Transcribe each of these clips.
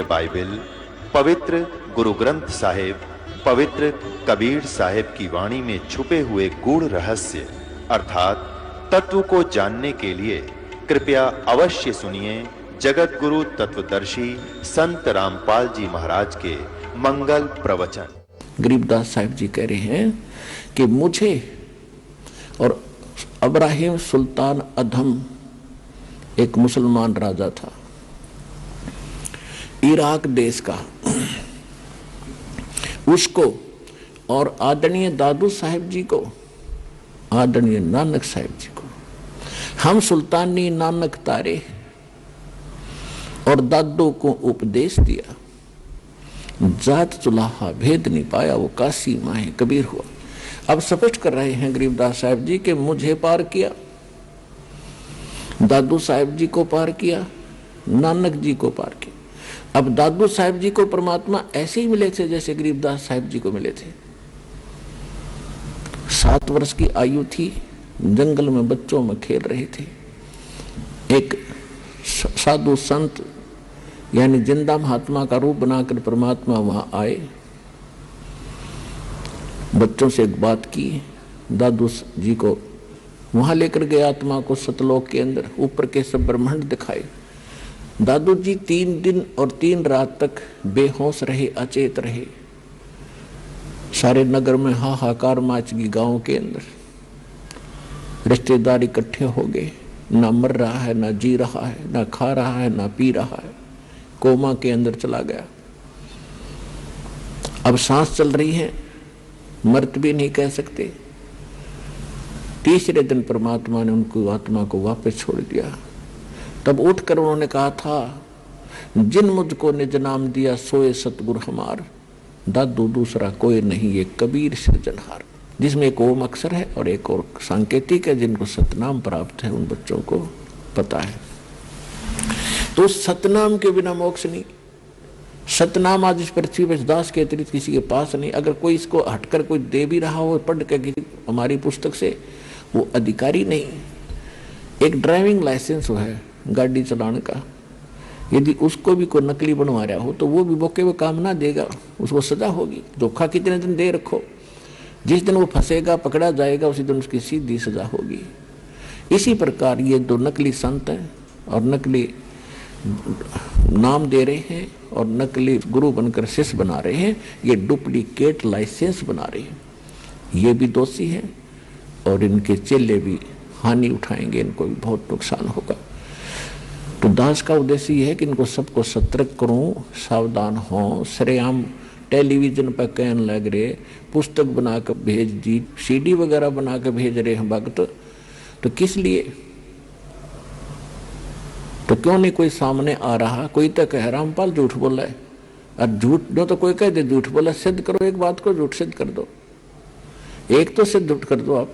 Bible, पवित्र गुरु ग्रंथ साहिब, पवित्र कबीर साहिब की वाणी में छुपे हुए गूढ़ रहस्य अर्थात तत्व को जानने के लिए कृपया अवश्य सुनिए जगत गुरु तत्वदर्शी संत रामपाल जी महाराज के मंगल प्रवचन। गरीबदास साहिब जी कह रहे हैं कि मुझे और इब्राहिम सुल्तान अधम एक मुसलमान राजा था इराक देश का, उसको और आदरणीय दादू साहिब जी को, आदरणीय नानक साहिब जी को हम सुल्तानी नानक तारे और दादू को उपदेश दिया। जात चुलाहा भेद नहीं पाया, वो काशी माहे कबीर हुआ। अब स्पष्ट कर रहे हैं गरीबदास साहिब जी कि मुझे पार किया, दादू साहिब जी को पार किया, नानक जी को पार किया। अब दादू साहिब जी को परमात्मा ऐसे ही मिले थे जैसे गरीबदास साहिब जी को मिले थे। 7 वर्ष की आयु थी, जंगल में बच्चों में खेल रहे थे। एक साधु संत यानी जिंदा महात्मा का रूप बनाकर परमात्मा वहां आए, बच्चों से एक बात की, दादू जी को वहां लेकर गए, आत्मा को सतलोक के अंदर ऊपर के सब ब्रह्मांड दिखाए। दादू जी 3 दिन और 3 रात तक बेहोश रहे, अचेत रहे। सारे नगर में हाहाकार मच गई, गांव के अंदर रिश्तेदार इकट्ठे हो गए। ना मर रहा है, ना जी रहा है, ना खा रहा है, ना पी रहा है, कोमा के अंदर चला गया। अब सांस चल रही है, मृत भी नहीं कह सकते। तीसरे दिन परमात्मा ने उनको आत्मा को वापस छोड़ दिया। तब उठकर उन्होंने कहा था, जिन मुझको निज नाम दिया सोए सतगुरु हमार, दादू दूसरा कोई नहीं ये कबीर सृजनहार। जिसमें एक ओम अक्षर है और एक और सांकेतिक है, जिनको सतनाम प्राप्त है उन बच्चों को पता है। तो सतनाम के बिना मोक्ष नहीं। सतनाम आज इस पृथ्वी पर दास के अतिरिक्त किसी के पास नहीं। अगर कोई इसको हटकर कोई दे भी रहा हो पढ़ के किसी हमारी पुस्तक से, वो अधिकारी नहीं। एक ड्राइविंग लाइसेंस है गाड़ी चलाने का, यदि उसको भी कोई नकली बनवा रहा हो तो वो भी मौके में काम ना देगा, उसको सजा होगी। धोखा कितने दिन दे रखो, जिस दिन वो फंसेगा पकड़ा जाएगा उसी दिन उसकी सीधी सजा होगी। इसी प्रकार ये 2 नकली संत हैं और नकली नाम दे रहे हैं और नकली गुरु बनकर शिष्य बना रहे हैं, ये डुप्लीकेट लाइसेंस बना रहे हैं। ये भी दोषी हैं और इनके चेले भी हानि उठाएंगे, इनको भी बहुत नुकसान होगा। तो दास का उद्देश्य ये है कि इनको सबको सतर्क करूं, सावधान हों। सरेआम टेलीविजन पर कहने लग रहे, पुस्तक बनाकर भेज दी, सीडी वगैरह बनाकर भेज रहे हैं भक्त, तो किस लिए? तो क्यों नहीं कोई सामने आ रहा? कोई तो कह रामपाल झूठ बोला है, और झूठ जो तो कोई कह दे झूठ बोला, सिद्ध करो एक बात को, झूठ सिद्ध कर दो, एक तो सिद्ध कर दो आप।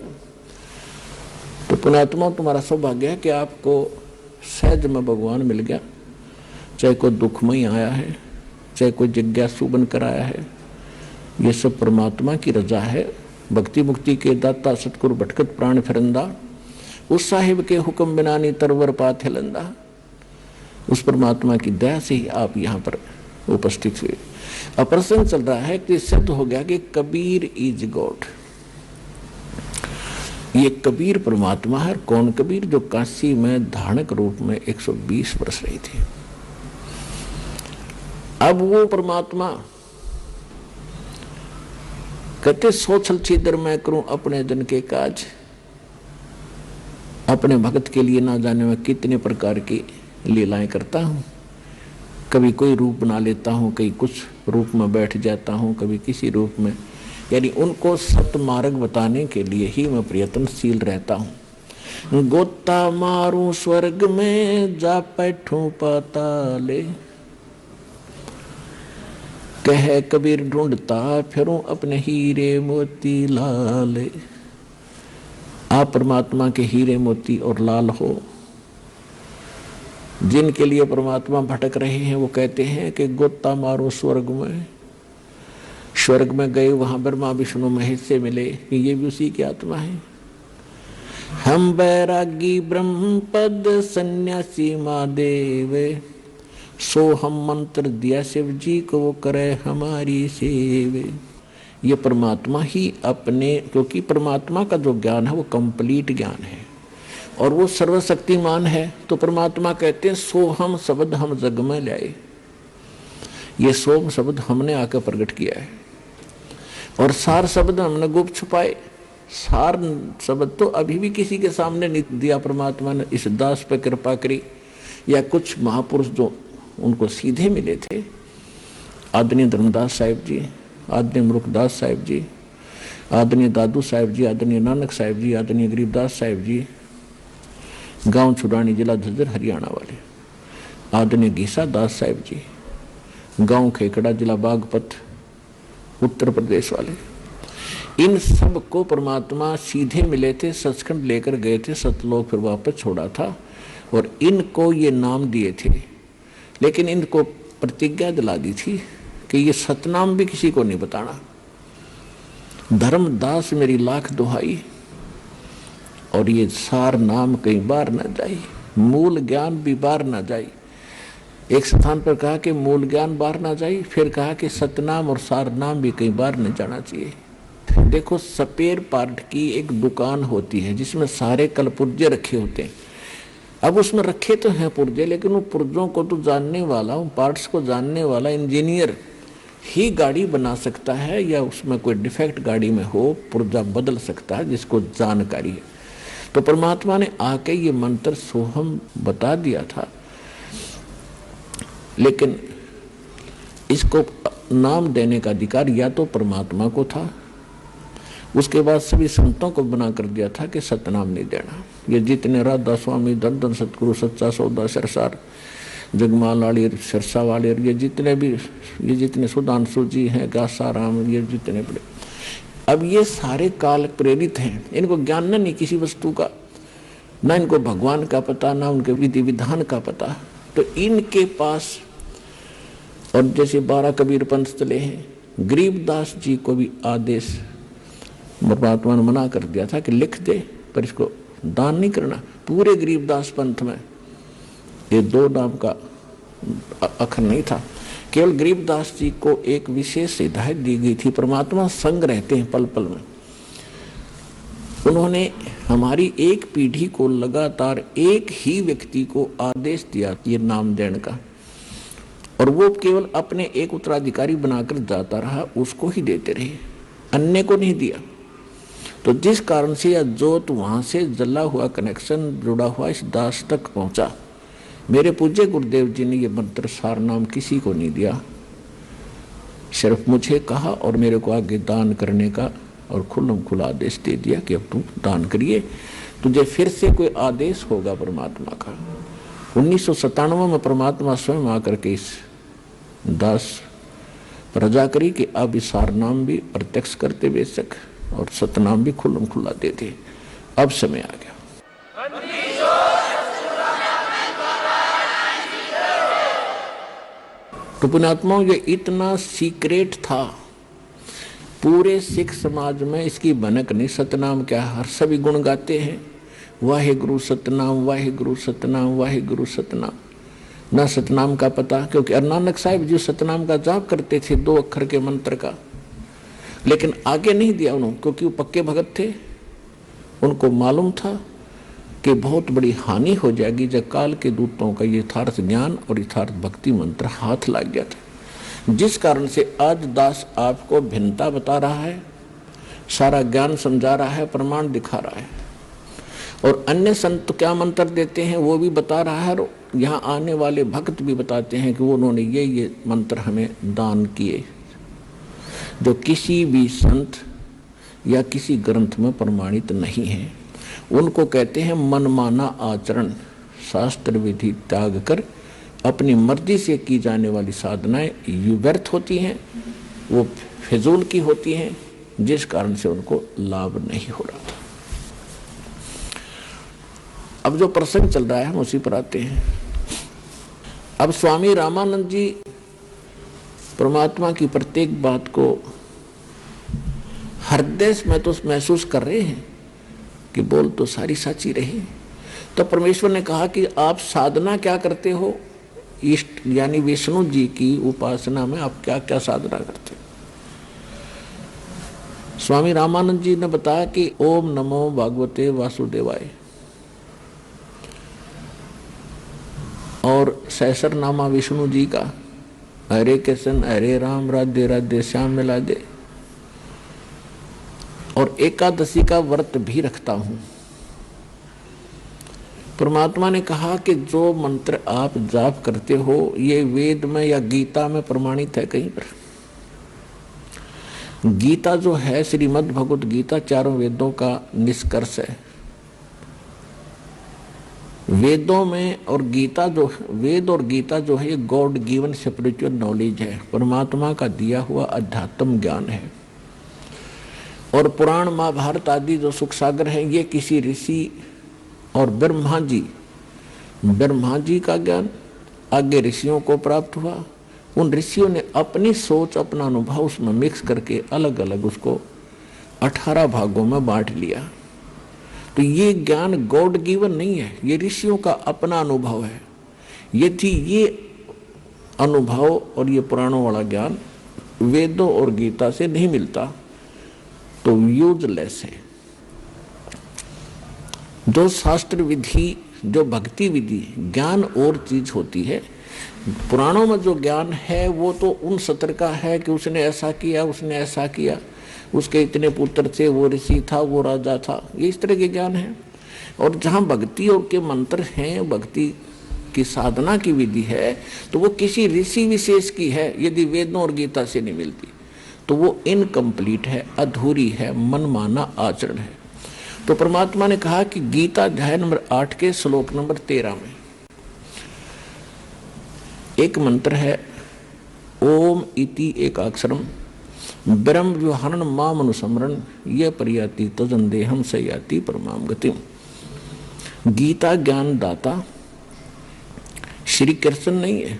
तो पुण्यात्मा तुम्हारा सौभाग्य है कि आपको सहज में भगवान मिल गया। चाहे कोई दुखमय आया है, चाहे कोई जिज्ञासु बनकर आया है, ये सब परमात्मा की रजा है। भक्ति मुक्ति के दाता सतगुरु भटकत प्राण फिरंदा, उस साहिब के हुक्म बिना नी तरवर पाथ हिलंदा। उस परमात्मा की दया से ही आप यहाँ पर उपस्थित हुए। अब प्रसंग चल रहा है कि सिद्ध हो गया कि कबीर इज गॉड। ये कबीर परमात्मा है। कौन कबीर? जो काशी में धारणक रूप में 120 वर्ष रहे थे। अब वो परमात्मा कहते, सोचल छिदर मैं करूं अपने जन के काज, अपने भगत के लिए ना जाने में कितने प्रकार की लीलाएं करता हूं। कभी कोई रूप बना लेता हूं, कहीं कुछ रूप में बैठ जाता हूं, कभी किसी रूप में, यानी उनको सतमार्ग बताने के लिए ही मैं प्रयत्नशील रहता हूं। गोता मारूं स्वर्ग में जा बैठूं पाताले, कह कबीर ढूंढता फिरूं अपने हीरे मोती लाले। आप परमात्मा के हीरे मोती और लाल हो। जिनके लिए परमात्मा भटक रहे हैं वो कहते हैं कि गोता मारो स्वर्ग में। स्वर्ग में गए, वहां ब्रह्मा विष्णु महेश से मिले कि ये भी उसी की आत्मा है। हम बैरागी ब्रह्म पद सन्यासी महादेव, सो हम मंत्र दिया शिव जी को, वो करे हमारी सेवे। ये परमात्मा ही अपने, क्योंकि परमात्मा का जो ज्ञान है वो कंप्लीट ज्ञान है और वो सर्वशक्तिमान है। तो परमात्मा कहते हैं सो हम शब्द हम जग में लाए। ये सोम शब्द हमने आकर प्रकट किया है और सार शब्द हमने गुप्त छुपाए। सार शब्द तो अभी भी किसी के सामने नहीं दिया परमात्मा ने। इस दास पर कृपा करी, या कुछ महापुरुष जो उनको सीधे मिले थे, आदरणीय धर्मदास साहिब जी, आदरणीय मुरुखदास साहिब जी, आदरणीय दादू साहिब जी, आदरणीय नानक साहिब जी, आदरणीय गरीबदास साहिब जी, गांव छुड़ानी जिला झज्जर हरियाणा वाले, आदरणीय गीसा दास साहिब जी, गांव खेकड़ा जिला बागपत उत्तर प्रदेश वाले, इन सब को परमात्मा सीधे मिले थे, सचखंड लेकर गए थे, सतलोक फिर वापस छोड़ा था और इनको ये नाम दिए थे। लेकिन इनको प्रतिज्ञा दिला दी थी कि ये सतनाम भी किसी को नहीं बताना। धर्मदास मेरी लाख दुहाई, और ये सार नाम कहीं बाहर न जाए, मूल ज्ञान भी बाहर न जाए। एक स्थान पर कहा कि मूल ज्ञान बाहर ना जाए, फिर कहा कि सतनाम और सार नाम भी कहीं बाहर न जाना चाहिए। देखो, स्पेयर पार्ट की एक दुकान होती है जिसमें सारे कलपुर्जे रखे होते हैं। अब उसमें रखे तो हैं पुर्जे, लेकिन उन पुर्जों को तो जानने वाला, उन पार्ट्स को जानने वाला इंजीनियर ही गाड़ी बना सकता है, या उसमें कोई डिफेक्ट गाड़ी में हो पुर्जा बदल सकता है जिसको जानकारी है। तो परमात्मा ने आके ये मंत्र सोहम बता दिया था, लेकिन इसको नाम देने का अधिकार या तो परमात्मा को था, उसके बाद सभी संतों को बना कर दिया था कि सतनाम नहीं देना। ये जितने राधा स्वामी, धन सतगुरु, सच्चा सौदा, सरसार, जगमाल आलिर, सिरसा वालिर, ये जितने सुधांशु जी हैं, गासाराम, ये जितने बड़े, अब ये सारे काल प्रेरित हैं। इनको ज्ञान नहीं किसी वस्तु का, ना इनको भगवान का पता, ना उनके विधि विधान का पता। तो इनके पास, और जैसे 12 कबीर पंथ चले हैं, गरीबदास जी को भी आदेश परमात्मा ने मना कर दिया था कि लिख दे, पर इसको दान नहीं करना। पूरे गरीबदास पंथ में ये 2 नाम का अक्षर नहीं था, केवल गरीबदास जी को एक विशेष हिदायत दी गई थी। परमात्मा संग रहते हैं पल पल में। उन्होंने हमारी एक पीढ़ी को लगातार एक ही व्यक्ति को आदेश दिया ये नाम देने का, और वो केवल अपने एक उत्तराधिकारी बनाकर जाता रहा, उसको ही देते रहे, अन्य को नहीं दिया। तो जिस कारण से यह जोत वहां से जला हुआ कनेक्शन जुड़ा हुआ इस दास तक पहुंचा। मेरे पूज्य गुरुदेव जी ने यह मंत्र सार नाम किसी को नहीं दिया, सिर्फ मुझे कहा और मेरे को आगे दान करने का और खुल्लम खुला आदेश दे दिया कि अब तुम दान करिए। तुझे फिर से कोई आदेश होगा परमात्मा का। 1997 में परमात्मा स्वयं आकर के इस दास प्रजा करी कि अब इस सार नाम भी प्रत्यक्ष करते बेशक और सतनाम भी खुल्लम खुला देते। अब समय आ गया। तो पुण्यात्माओं, ये इतना सीक्रेट था, पूरे सिख समाज में इसकी भनक नहीं। सतनाम क्या, हर सभी गुण गाते हैं, वाहेगुरु सतनाम, वाहेगुरु सतनाम, वाहेगुरु सतनाम। ना सतनाम का पता, क्योंकि नानक साहिब जी सतनाम का जाप करते थे 2 अक्षर के मंत्र का, लेकिन आगे नहीं दिया उन्होंने, क्योंकि वो पक्के भगत थे। उनको मालूम था कि बहुत बड़ी हानि हो जाएगी जब काल के दूतों का यथार्थ ज्ञान और यथार्थ भक्ति मंत्र हाथ लग गया था। जिस कारण से आज दास आपको भिन्नता बता रहा है, सारा ज्ञान समझा रहा है, प्रमाण दिखा रहा है, और अन्य संत क्या मंत्र देते हैं वो भी बता रहा है, और यहाँ आने वाले भक्त भी बताते हैं कि वो उन्होंने ये मंत्र हमें दान किए, जो किसी भी संत या किसी ग्रंथ में प्रमाणित नहीं है। उनको कहते हैं मनमाना आचरण। शास्त्र विधि त्याग कर अपनी मर्जी से की जाने वाली साधनाएं व्यर्थ होती हैं, वो फिजूल की होती हैं, जिस कारण से उनको लाभ नहीं हो रहा था। अब जो प्रसंग चल रहा है हम उसी पर आते हैं। अब स्वामी रामानंद जी परमात्मा की प्रत्येक बात को हृदय में तो महसूस कर रहे हैं कि बोल तो सारी सच्ची रही। तो परमेश्वर ने कहा कि आप साधना क्या करते हो, इष्ट यानी विष्णु जी की उपासना में आप क्या क्या साधना करते? स्वामी रामानंद जी ने बताया कि ओम नमो भगवते वासुदेवाय और सहस्रनामा विष्णु जी का, हरे कृष्ण हरे राम राधे राधे श्याम मिला दे, और एकादशी का व्रत भी रखता हूं। परमात्मा ने कहा कि जो मंत्र आप जाप करते हो ये वेद में या गीता में प्रमाणित है कहीं पर? गीता जो है श्रीमद् भगवत गीता चारों वेदों का निष्कर्ष है। वेदों में और गीता जो वेद और गीता जो है ये गॉड गिवन स्पिरिचुअल नॉलेज है, परमात्मा का दिया हुआ अध्यात्म ज्ञान है। और पुराण महाभारत आदि जो सुख सागर है ये किसी ऋषि और ब्रह्मा जी का ज्ञान आगे ऋषियों को प्राप्त हुआ। उन ऋषियों ने अपनी सोच अपना अनुभव उसमें मिक्स करके अलग अलग उसको 18 भागों में बांट लिया। तो ये ज्ञान गॉड गिवन नहीं है, ये ऋषियों का अपना अनुभव है। यदि ये अनुभव और ये पुराणों वाला ज्ञान वेदों और गीता से नहीं मिलता तो यूजलेस है। जो शास्त्र विधि, जो भक्ति विधि ज्ञान और चीज होती है, पुराणों में जो ज्ञान है वो तो उन सत्र का है कि उसने ऐसा किया, उसने ऐसा किया, उसके इतने पुत्र थे, वो ऋषि था, वो राजा था, ये इस तरह के ज्ञान है। और जहाँ भक्ति और के मंत्र हैं, भक्ति की साधना की विधि है, तो वो किसी ऋषि विशेष की है। यदि वेदों और गीता से नहीं मिलती तो वो इनकम्प्लीट है, अधूरी है, मनमाना आचरण है। तो परमात्मा ने कहा कि गीता अध्याय नंबर 8 के श्लोक नंबर 13 में एक मंत्र है, ओम इति एकाक्षरम ब्रह्म व्यवहारण माम अनुसमरण ये परियाति तजन देहम सयाति परमाम गतिम। गीता ज्ञान दाता श्री कृष्ण नहीं है।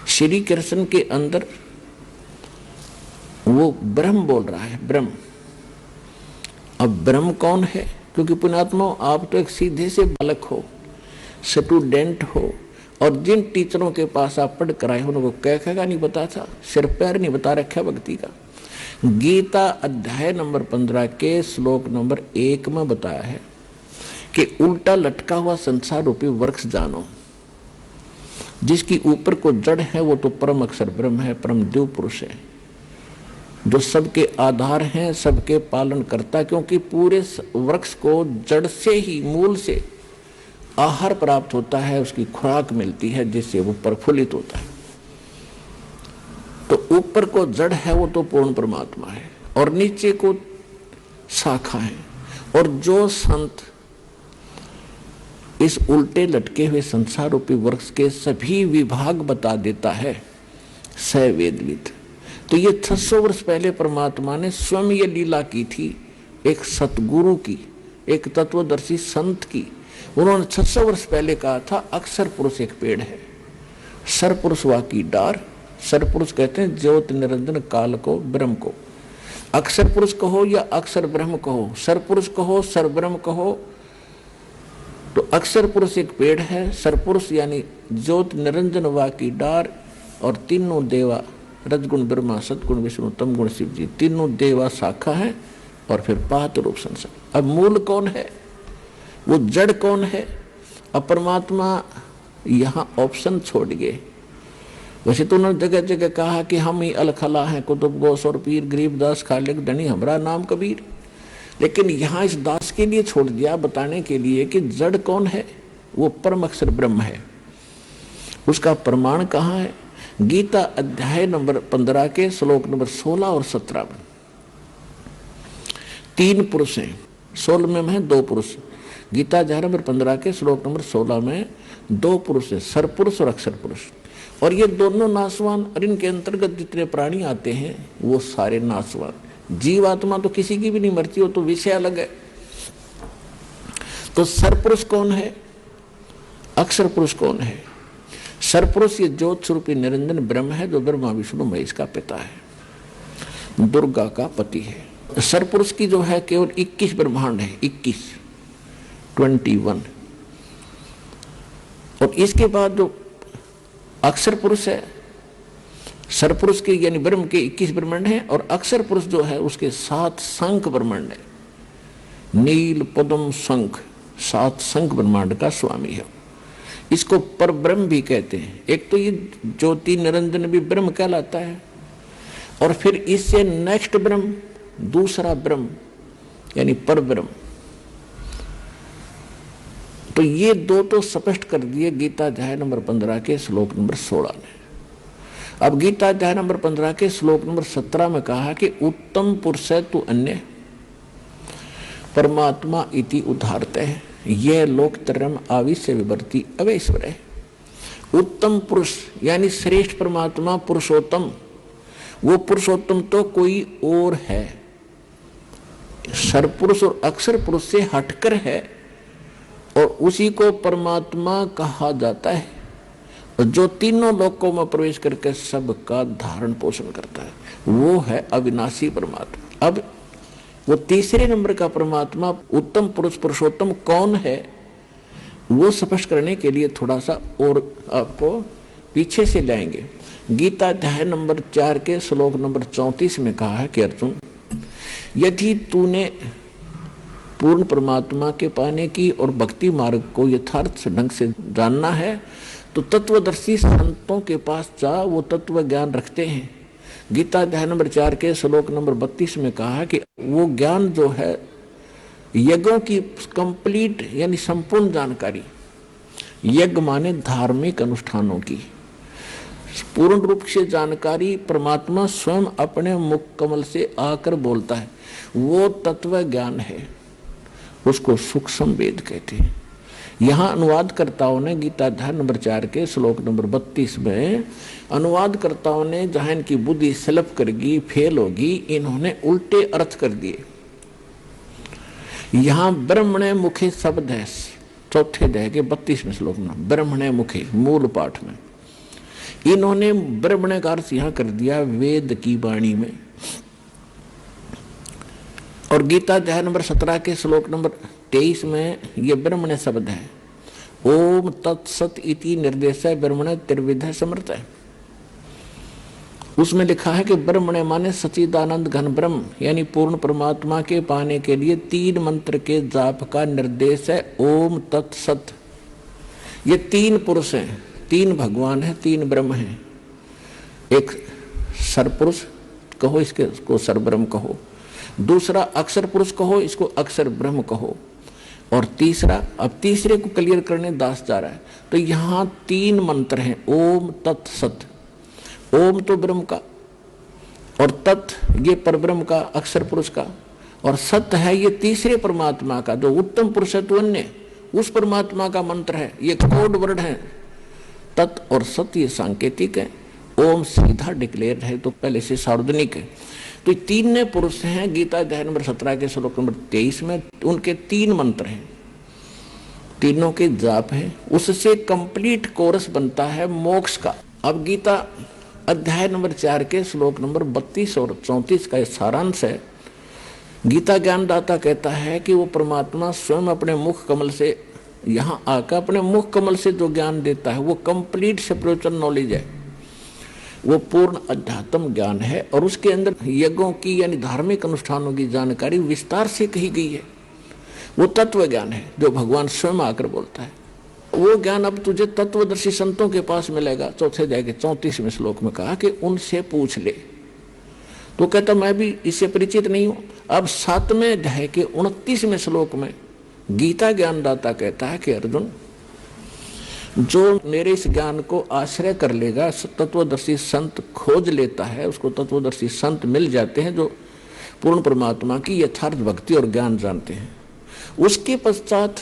श्री कृष्ण के अंदर वो ब्रह्म बोल रहा है, ब्रह्म। अब ब्रह्म कौन है? क्योंकि पुण्यात्मा आप तो एक सीधे से बालक हो, स्टूडेंट हो, और जिन टीचरों के पास आप पढ़ कर आए हो उनको क्या नहीं पता था, सिर पैर नहीं बता रखा भक्ति का। गीता अध्याय नंबर 15 के श्लोक नंबर 1 में बताया है कि उल्टा लटका हुआ संसार रूपी वृक्ष जानो, जिसकी ऊपर को जड़ है वो तो परम अक्षर ब्रह्म है, परम देव पुरुष है, जो सबके आधार हैं, सबके पालन करता। क्योंकि पूरे वृक्ष को जड़ से ही, मूल से आहार प्राप्त होता है, उसकी खुराक मिलती है जिससे वो प्रफुल्लित होता है। तो ऊपर को जड़ है वो तो पूर्ण परमात्मा है, और नीचे को शाखा है। और जो संत इस उल्टे लटके हुए संसार रूपी वृक्ष के सभी विभाग बता देता है, स वेदविद। तो ये 600 वर्ष पहले परमात्मा ने स्वयं ये लीला की थी, एक सतगुरु की, एक तत्वदर्शी संत की। उन्होंने 600 वर्ष पहले कहा था अक्षर पुरुष एक पेड़ है, सरपुरुष वाकी डार। सरपुरुष कहते हैं ज्योत निरंजन काल को, ब्रह्म को। अक्षर पुरुष कहो या अक्षर ब्रह्म कहो, सरपुरुष कहो, सर ब्रह्म कहो, तो अक्षर पुरुष एक पेड़ है, सरपुरुष यानी ज्योत निरंजन वाकी डार, और तीनों देवा रजगुण ब्रह्मा, सतगुण विष्णु, तमगुण शिव जी, तीनों देवा शाखा है, और फिर पात रूप संसार। अब मूल कौन है? वो जड़ कौन है? अब परमात्मा यहाँ ऑप्शन छोड़ गए। वैसे तो उन्होंने जगह जगह कहा कि हम ही अलखला हैं, कुतुब गोस और पीर, गरीबदास खालिक धनी हमारा नाम कबीर। लेकिन यहाँ इस दास के लिए छोड़ दिया, बताने के लिए कि जड़ कौन है? वो परम अक्षर ब्रह्म है। उसका प्रमाण कहाँ है? गीता अध्याय नंबर 15 के श्लोक नंबर 16 और 17 में 3 पुरुष हैं, 16 में है 2 पुरुष। गीता अध्याय नंबर 15 के श्लोक नंबर 16 में 2 पुरुष है, सरपुरुष और अक्षर पुरुष। और ये दोनों नासवान, और इनके अंतर्गत जितने प्राणी आते हैं वो सारे नासवान। जीवात्मा तो किसी की भी नहीं मरती, हो तो विषय अलग है। तो सरपुरुष कौन है? अक्षर पुरुष कौन है? सरपुरुष ये ज्योत स्वरूपी निरंजन ब्रह्म है, जो ब्रह्मा विष्णु महेश का पिता है, दुर्गा का पति है। सरपुरुष की जो है केवल 21 ब्रह्मांड है, 21। और इसके बाद जो अक्षर पुरुष है, सरपुरुष के यानी ब्रह्म के 21 ब्रह्मांड हैं, और अक्षर पुरुष जो है उसके 7 शंख ब्रह्मांड है। नील पद्म शंख, 7 शंख ब्रह्मांड का स्वामी है। इसको पर ब्रह्म भी कहते हैं। एक तो ये ज्योति निरंजन भी ब्रह्म कहलाता है, और फिर इससे नेक्स्ट ब्रह्म दूसरा ब्रह्म यानी पर ब्रह्म। तो ये दो तो स्पष्ट कर दिए गीता अध्याय नंबर 15 के श्लोक नंबर 16 में। अब गीता अध्याय नंबर 15 के श्लोक नंबर 17 में कहा कि उत्तम पुरुष तु अन्य परमात्मा इति उदाहरते हैं, यह लोकत्रयम् आविश्य विवर्ति अवैश्वर है। उत्तम पुरुष यानी श्रेष्ठ परमात्मा पुरुषोत्तम, वो पुरुषोत्तम तो कोई और है, सरपुरुष और अक्षर पुरुष से हटकर है, और उसी को परमात्मा कहा जाता है, और जो तीनों लोकों में प्रवेश करके सबका धारण पोषण करता है, वो है अविनाशी परमात्मा। अब वो तीसरे नंबर का परमात्मा उत्तम पुरुष पुरुषोत्तम कौन है, वो स्पष्ट करने के लिए थोड़ा सा और आपको पीछे से लाएंगे। गीता अध्याय नंबर 4 के श्लोक नंबर 34 में कहा है कि अर्जुन, यदि तूने पूर्ण परमात्मा के पाने की और भक्ति मार्ग को यथार्थ ढंग से जानना है तो तत्वदर्शी संतों के पास जा, वो तत्व ज्ञान रखते हैं। गीता अध्याय नंबर 4 के श्लोक नंबर 32 में कहा कि वो ज्ञान जो है यज्ञों की कंप्लीट यानी संपूर्ण जानकारी, यज्ञ माने धार्मिक अनुष्ठानों की पूर्ण रूप से जानकारी परमात्मा स्वयं अपने मुख कमल से आकर बोलता है, वो तत्व ज्ञान है, उसको सूक्ष्म वेद कहते हैं। यहाँ अनुवादकर्ताओं ने गीता अध्याय नंबर 4 के श्लोक नंबर 32 में अनुवादकर्ताओं ने जहां इनकी बुद्धि स्लप करगी, फेल होगी, इन्होंने उल्टे अर्थ कर दिए। यहाँ ब्रह्मणे मुखे शब्द है चौथे अध्याय के 32वें श्लोक में, ब्रह्मणे मुखे मूल पाठ में इन्होंने ब्रह्मणे का अर्थ यहाँ कर दिया वेद की वाणी में। और गीता अध्याय नंबर 17 के श्लोक नंबर 23 में ये ब्रह्मणे शब्द है, ओम तत्सत इति निर्देश ब्रह्मणे त्रिविध समर्थ है। उसमें लिखा है कि ब्रह्मणे माने सच्चिदानंद घन ब्रह्म यानी पूर्ण परमात्मा के पाने के लिए 3 मंत्र के जाप का निर्देश है, ओम तत्सत। ये 3 पुरुष हैं, 3 भगवान हैं, 3 ब्रह्म हैं। एक सरपुरुष कहो, इसको सरब्रह्म कहो, दूसरा अक्षर पुरुष कहो, इसको अक्षर ब्रह्म कहो, और तीसरा, अब तीसरे को क्लियर करने दास जा रहा है। तो यहाँ 3 मंत्र हैं, ओम तत्सत। ओम तो ब्रह्म का, और तत् ये परब्रह्म का, अक्षर पुरुष का, और सत है ये तीसरे परमात्मा का जो उत्तम पुरुष है तो अन्य, उस परमात्मा का मंत्र है। ये कोड वर्ड है, तत् और सत ये सांकेतिक है, ओम सीधा डिक्लेयर है तो पहले से सार्वजनिक है। तो 3 पुरुष हैं। गीता अध्याय नंबर 17 के श्लोक नंबर 23 में उनके 3 मंत्र हैं, तीनों के जाप है, उससे कंप्लीट कोरस बनता है मोक्ष का। अब गीता अध्याय नंबर 4 के श्लोक नंबर 32 और 34 का सारांश है। गीता ज्ञानदाता कहता है कि वो परमात्मा स्वयं अपने मुख कमल से यहाँ आकर अपने मुख कमल से जो ज्ञान देता है वो कंप्लीट स्पिरिचुअल नॉलेज है, वो पूर्ण अध्यात्म ज्ञान है, और उसके अंदर यज्ञों की यानी धार्मिक अनुष्ठानों की जानकारी विस्तार से कही गई है। वो तत्व ज्ञान है जो भगवान स्वयं आकर बोलता है। वो ज्ञान अब तुझे तत्वदर्शी संतों के पास मिलेगा। चौथे अध्याय के 34वें श्लोक में कहा कि उनसे पूछ ले। तो कहता मैं भी इससे परिचित नहीं हूं। अब 7वें अध्याय के 29वें श्लोक में गीता ज्ञानदाता कहता है कि अर्जुन, जो मेरे इस ज्ञान को आश्रय कर लेगा, तत्वदर्शी संत खोज लेता है, उसको तत्वदर्शी संत मिल जाते हैं जो पूर्ण परमात्मा की यथार्थ भक्ति और ज्ञान जानते हैं। उसके पश्चात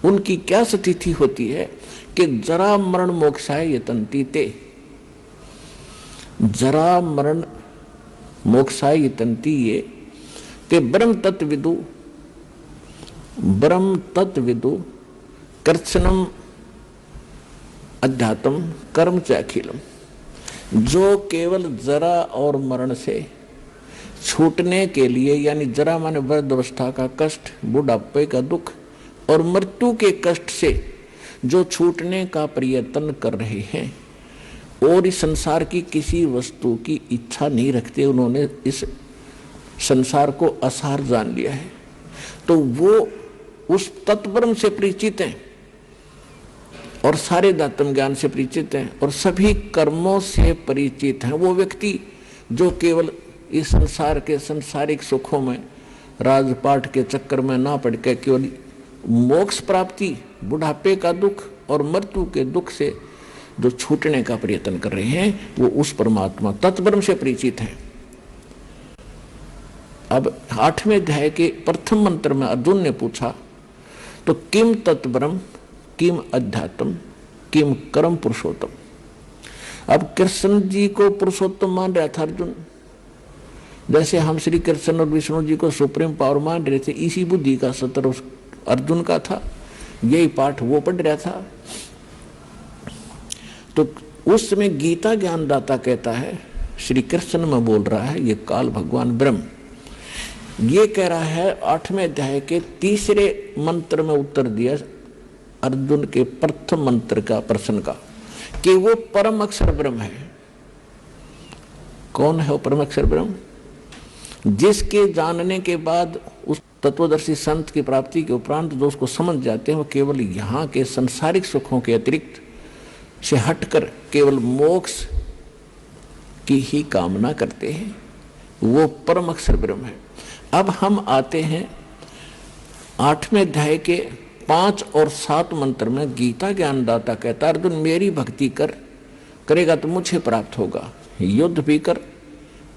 उनकी क्या स्थिति होती है कि जरा मरण मोक्षाय यतन्ति ते, जरा मरण मोक्षाय यतन्ति ये ते ब्रह्म तत्विदु कर्षणम अध्यात्म कर्म च अखिलम, जो केवल जरा और मरण से छूटने के लिए यानी जरा माने वृद्धावस्था का कष्ट, बुढ़ापे का दुख और मृत्यु के कष्ट से जो छूटने का प्रयत्न कर रहे हैं और इस संसार की किसी वस्तु की इच्छा नहीं रखते, उन्होंने इस संसार को असार जान लिया है, तो वो उस तत्ब्रह्म से परिचित हैं और सारे दातम ज्ञान से परिचित हैं और सभी कर्मों से परिचित हैं। वो व्यक्ति जो केवल इस संसार के सांसारिक सुखों में राजपाट के चक्कर में ना पड़ के केवल मोक्ष प्राप्ति, बुढ़ापे का दुख और मृत्यु के दुख से जो छूटने का प्रयत्न कर रहे हैं, वो उस परमात्मा तत्ब्रह्म से परिचित है। अब 8वें अध्याय के प्रथम मंत्र में अर्जुन ने पूछा, तो किम तत्ब्रह्म किम अध्यात्म किम कर्म पुरुषोत्तम। अब कृष्ण जी को पुरुषोत्तम मान रहा था अर्जुन, जैसे हम श्री कृष्ण और विष्णु जी को सुप्रीम पावर मान रहे थे, इसी बुद्धि का सत्र उस अर्जुन का था, यही पाठ वो पढ़ रहा था। तो उस समय गीता ज्ञानदाता कहता है, श्री कृष्ण में बोल रहा है, ये काल भगवान ब्रह्म ये कह रहा है 8वें अध्याय के 3रे मंत्र में उत्तर दिया अर्जुन के प्रथम मंत्र का प्रश्न का, कि वो परम अक्षर ब्रह्म है। कौन है वो परम अक्षर ब्रह्म? जिसके जानने के बाद उस तत्वदर्शी संत की प्राप्ति के उपरांत जो उसको समझ जाते हैं, वो केवल यहाँ के संसारिक सुखों के अतिरिक्त से हटकर केवल मोक्ष की ही कामना करते हैं, वो परम अक्षर ब्रह्म है। अब हम आते हैं 8वें अध्याय के 5 और 7 मंत्र में। गीता ज्ञानदाता कहता है, अर्जुन मेरी भक्ति करेगा तो मुझे प्राप्त होगा, युद्ध भी कर,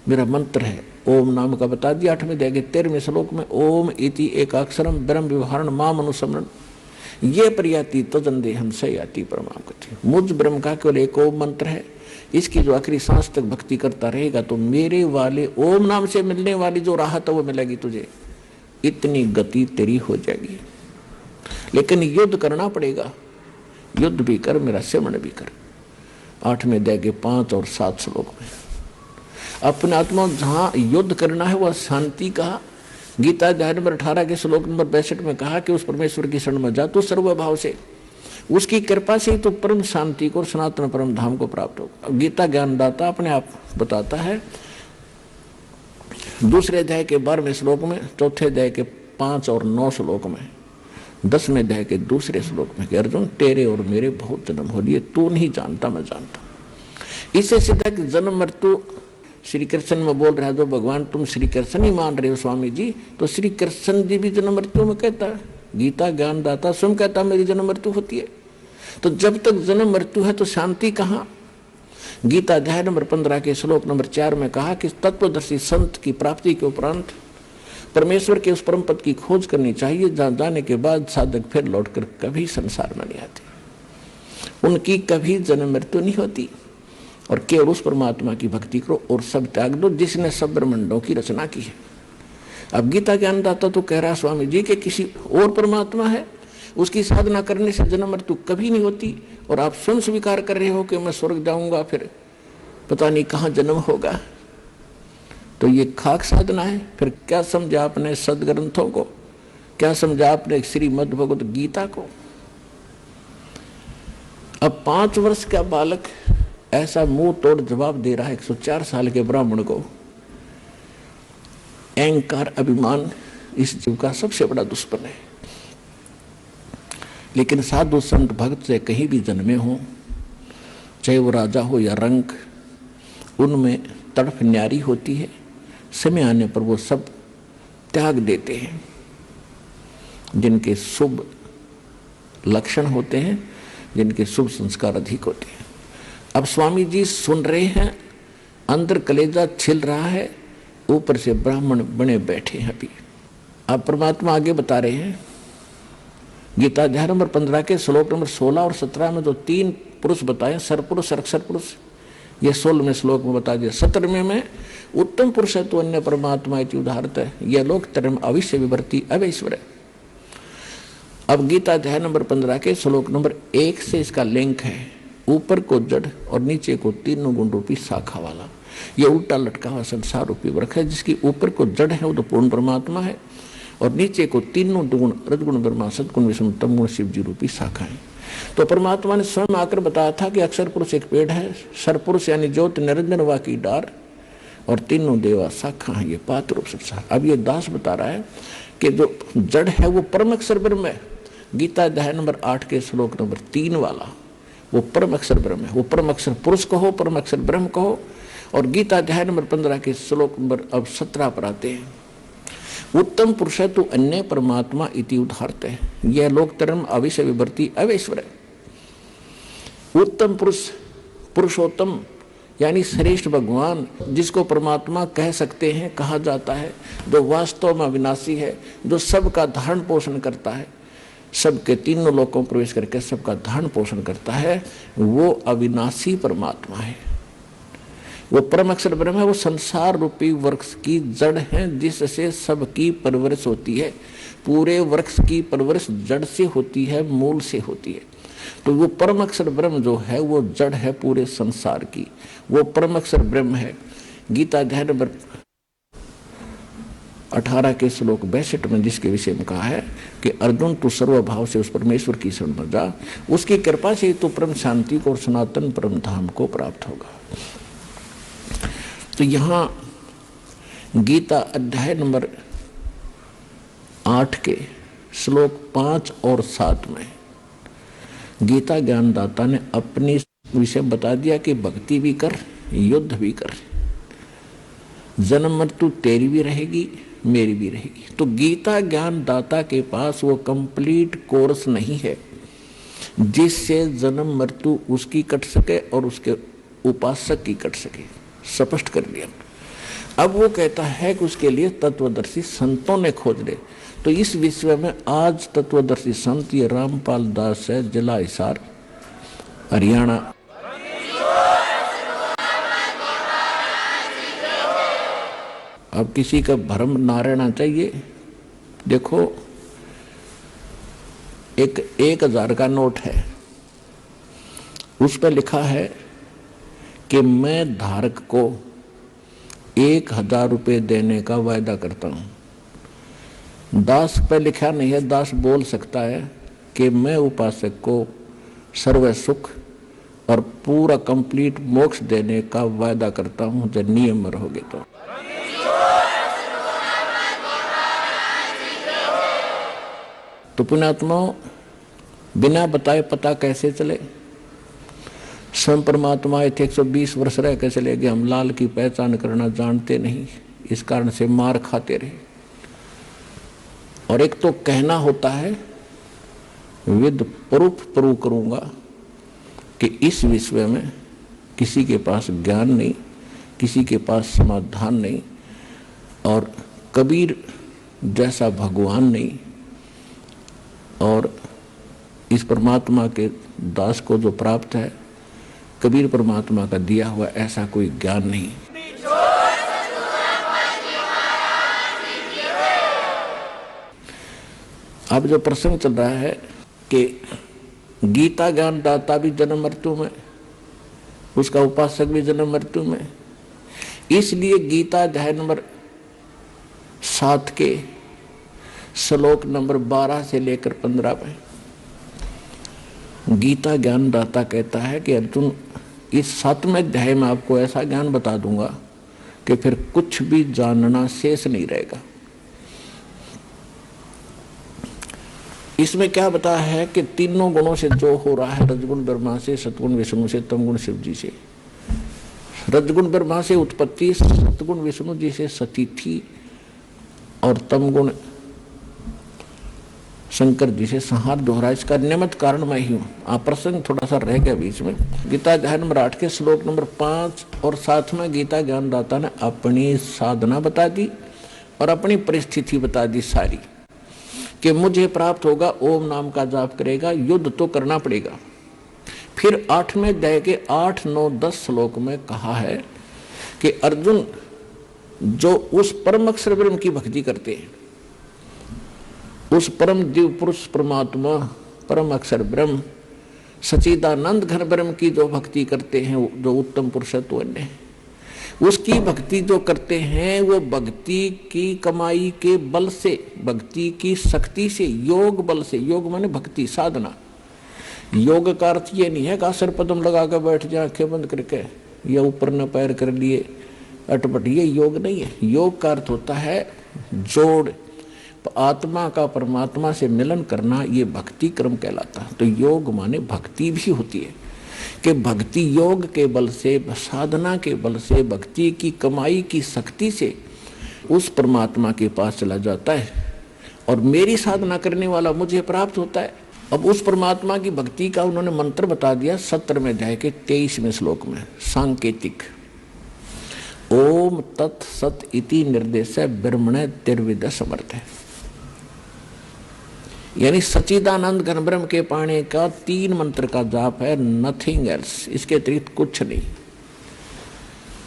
मेरा मंत्र है ओम नाम का बता दिया 8वें अध्याय के 13वें श्लोक में। ओम इति एकाक्षरम ब्रह्म व्यवहारण माम अनुसमरण ये प्रयाति तजंदे हम सयाति परमाम गति। मुझ ब्रह्म का केवल एक ओम मंत्र है, इसकी जो आखिरी सांस तक भक्ति करता रहेगा तो मेरे वाले ओम नाम से मिलने वाली जो राहत है वो मिलेगी तुझे, इतनी गति तेरी हो जाएगी। लेकिन युद्ध करना पड़ेगा, युद्ध भी कर, मेरा सेवन भी कर। 8वें अध्याय के 5 और 7 श्लोक में अपने आत्मा जहां युद्ध करना है वह शांति कहा। गीता अध्याय नंबर 18 के श्लोक नंबर 62 में कहा कि उस परमेश्वर की शरण में जा तो सर्वभाव से, उसकी कृपा से ही तो परम शांति को और सनातन परम धाम को प्राप्त होगा। गीता ज्ञानदाता अपने आप बताता है 2 अध्याय के 12वें श्लोक में, 4 अध्याय के 5 और 9 श्लोक में, 10वें अध्याय के 2 श्लोक में कि अर्जुन तेरे और मेरे बहुत जन्म हो लिए, तू नहीं जानता मैं जानता। इससे सिद्ध कि जन्म मृत्यु श्री कृष्ण में बोल रहा है, जो भगवान तुम श्री कृष्ण ही मान रहे हो स्वामी जी, तो श्री कृष्ण जी भी जन्म मृत्यु में कहता है। गीता ज्ञानदाता स्वयं कहता है मेरी जन्म मृत्यु होती है। तो जब तक जन्म मृत्यु है तो शांति कहाँ? गीता अध्याय नंबर 15 के श्लोक नंबर 4 में कहा कि तत्वदर्शी संत की प्राप्ति के उपरांत परमेश्वर के उस परम पद की खोज करनी चाहिए, जहां जाने के बाद साधक फिर लौटकर कभी संसार में नहीं आते, उनकी कभी जन्म मृत्यु नहीं होती और केवल उस परमात्मा की भक्ति करो और सब त्याग दो जिसने सब ब्रह्मांडों की रचना की है। अब गीता ज्ञानदाता तो कह रहा है स्वामी जी कि किसी और परमात्मा है, उसकी साधना करने से जन्म मृत्यु कभी नहीं होती, और आप स्वयं स्वीकार कर रहे हो कि मैं स्वर्ग जाऊंगा फिर पता नहीं कहाँ जन्म होगा, तो ये खाक साधना है। फिर क्या समझा आपने सदग्रंथों को, क्या समझा आपने श्रीमद् भगवत गीता को? अब 5 वर्ष का बालक ऐसा मुंह तोड़ जवाब दे रहा है 104 साल के ब्राह्मण को। अहंकार अभिमान इस जीव का सबसे बड़ा दुश्मन है। लेकिन साधु संत भक्त से कहीं भी जन्मे हो, चाहे वो राजा हो या रंक, उनमें तड़फ न्यारी होती है। समय आने पर वो सब त्याग देते हैं जिनके शुभ लक्षण होते हैं, जिनके शुभ संस्कार अधिक होते हैं। अब स्वामी जी सुन रहे हैं, अंदर कलेजा छिल रहा है, ऊपर से ब्राह्मण बने बैठे हैं। अभी अब परमात्मा आगे बता रहे हैं। गीता अध्याय नंबर 15 के श्लोक नंबर 16 और 17 में जो 3 पुरुष बताए, सरपुरुष अक्षर पुरुष, ये 16वें श्लोक में बता दिया। 17वें में उत्तम पुरुष है तो अन्य परमात्मा इति उदाहरत है, यह लोक धर्म अविश्य विवर्ती अवैश्वर है। अब गीता अध्याय नंबर 15 के श्लोक नंबर 1 से इसका लिंक है। ऊपर को जड़ और नीचे को 3 गुण रूपी शाखा वाला, यह उल्टा लटका हुआ संसार रूपी वृक्ष है, जिसकी ऊपर को जड़ है वो तो पूर्ण परमात्मा है, और नीचे को 3 गुण रजगुण ब्रह्मा सदगुण विष्णु तमगुण शिव जी रूपी शाखा है। तो परमात्मा ने स्वयं आकर बताया था कि अक्षर पुरुष एक पेड़ है, सरपुरुष यानी ज्योत निरंजन वा की डार, और तीनों देवा शाखा है ये पात रूप संसार। अब ये दास बता रहा है कि जो जड़ है वो परम अक्षर ब्रह्म है। गीता अध्याय नंबर 8 के श्लोक नंबर 3 वाला वो परम अक्षर ब्रह्म है। वो परम अक्षर पुरुष कहो, परम अक्षर ब्रह्म कहो। और गीता अध्याय नंबर 15 के श्लोक नंबर अब 17 पर आते हैं, उत्तम पुरुष तो अन्य परमात्मा इति उदाहरते है, यह लोकतरम अविषय विभर्ति अवेश्वर है। उत्तम पुरुष, पुरुषोत्तम यानी श्रेष्ठ भगवान, जिसको परमात्मा कह सकते हैं, कहा जाता है, जो वास्तव में अविनाशी है, जो सबका धारण पोषण करता है, सबके तीनों लोकों में प्रवेश करके सबका धारण पोषण करता है, वो अविनाशी परमात्मा है। वो परम अक्षर ब्रह्म है। वो संसार रूपी वृक्ष की जड़ है जिससे सबकी परवरिश होती है। पूरे वृक्ष की परवरिश जड़ से होती है, मूल से होती है। तो वो परम अक्षर ब्रह्म जो है वो जड़ है पूरे संसार की, वो परम अक्षर ब्रह्म है। गीता अध्याय नंबर 18 के श्लोक 62 में जिसके विषय में कहा है कि अर्जुन तू सर्वभाव से उस परमेश्वर की शरण में जा, उसकी कृपा से तू परम शांति को और सनातन परम धाम को प्राप्त होगा। तो यहाँ गीता अध्याय नंबर 8 के श्लोक 5 और 7 में गीता ज्ञानदाता ने अपनी विषय बता दिया कि भक्ति भी कर, युद्ध भी कर, जन्म मृत्यु तेरी भी रहेगी, मेरी भी रहेगी। तो गीता ज्ञानदाता के पास वो कंप्लीट कोर्स नहीं है जिससे जन्म मृत्यु उसकी कट सके और उसके उपासक की कट सके, स्पष्ट कर दिया। अब वो कहता है कि उसके लिए तत्वदर्शी संतों ने खोज ले। तो इस विषय में आज तत्वदर्शी संत ये रामपाल दास है, जिला हिसार, हरियाणा। अब किसी का भ्रम ना रहना चाहिए। देखो, एक 1000 का नोट है, उस पर लिखा है कि मैं धारक को 1000 रुपये देने का वायदा करता हूं। दास पर लिखा नहीं है, दास बोल सकता है कि मैं उपासक को सर्व सुख और पूरा कंप्लीट मोक्ष देने का वायदा करता हूं जब नियम में रहोगे तो पुण्यात्माओं, बिना बताए पता कैसे चले? स्वयं परमात्मा आए थे, 120 वर्ष रह के चले गए। हम लाल की पहचान करना जानते नहीं, इस कारण से मार खाते रहे। और एक तो कहना होता है, विद प्रूफ प्रूव करूंगा कि इस विषय में किसी के पास ज्ञान नहीं, किसी के पास समाधान नहीं, और कबीर जैसा भगवान नहीं, और इस परमात्मा के दास को जो प्राप्त है, कबीर परमात्मा का दिया हुआ ऐसा कोई ज्ञान नहीं। अब जो प्रसंग चल रहा है कि गीता ज्ञान दाता भी जन्म मृत्यु में, उसका उपासक भी जन्म मृत्यु में, इसलिए गीता अध्याय नंबर 7 के श्लोक नंबर 12 से लेकर 15 में गीता ज्ञानदाता कहता है कि अर्जुन, इस 7वें अध्याय में आपको ऐसा ज्ञान बता दूंगा कि फिर कुछ भी जानना शेष नहीं रहेगा। इसमें क्या बताया है कि तीनों गुणों से जो हो रहा है, रजगुण ब्रह्मा से, सतगुण विष्णु से, तमगुण शिव जी से। रजगुण ब्रह्मा से उत्पत्ति, सतगुण विष्णु जी से सतीथि, और तमगुण शंकर जी से संहार दोहरा। इसका निमित्त कारण मैं ही हूँ। आप प्रसंग थोड़ा सा रह गया बीच में। गीता अध्याय नंबर 8 के श्लोक नंबर 5 और 7 में गीता ज्ञानदाता ने अपनी साधना बता दी और अपनी परिस्थिति बता दी सारी, कि मुझे प्राप्त होगा, ओम नाम का जाप करेगा, युद्ध तो करना पड़ेगा। फिर 8वें अध्याय के 8, 9, 10 श्लोक में कहा है कि अर्जुन जो उस परम अक्षर ब्रह्म की भक्ति करते हैं, उस परम दिव्य पुरुष परमात्मा परम अक्षर ब्रह्म सच्चिदानंद घन ब्रह्म की जो भक्ति करते हैं, जो उत्तम पुरुषत्व है, उसकी भक्ति जो करते हैं, वो भक्ति की कमाई के बल से, भक्ति की शक्ति से, योग बल से, योग माने भक्ति साधना, योग का अर्थ ये नहीं है कि आसर पदम लगा कर बैठ जाए आंखें बंद करके या ऊपर न पैर कर लिए अटपट, ये योग नहीं है। योग का अर्थ होता है जोड़, आत्मा का परमात्मा से मिलन करना, ये भक्ति क्रम कहलाता है। तो योग माने भक्ति भी होती है कि भक्ति योग के बल से, साधना के बल से, भक्ति की कमाई की शक्ति से उस परमात्मा के पास चला जाता है और मेरी साधना करने वाला मुझे प्राप्त होता है। अब उस परमात्मा की भक्ति का उन्होंने मंत्र बता दिया 17वें अध्याय के 23वें श्लोक में, सांकेतिक। ओम तत् सत इति निर्देश ब्रह्मण तिर्विद समर्थ है, यानी सच्चिदानंद घन ब्रह्म के पाने का 3 मंत्र का जाप है, नथिंग एल्स, इसके अतिरिक्त कुछ नहीं।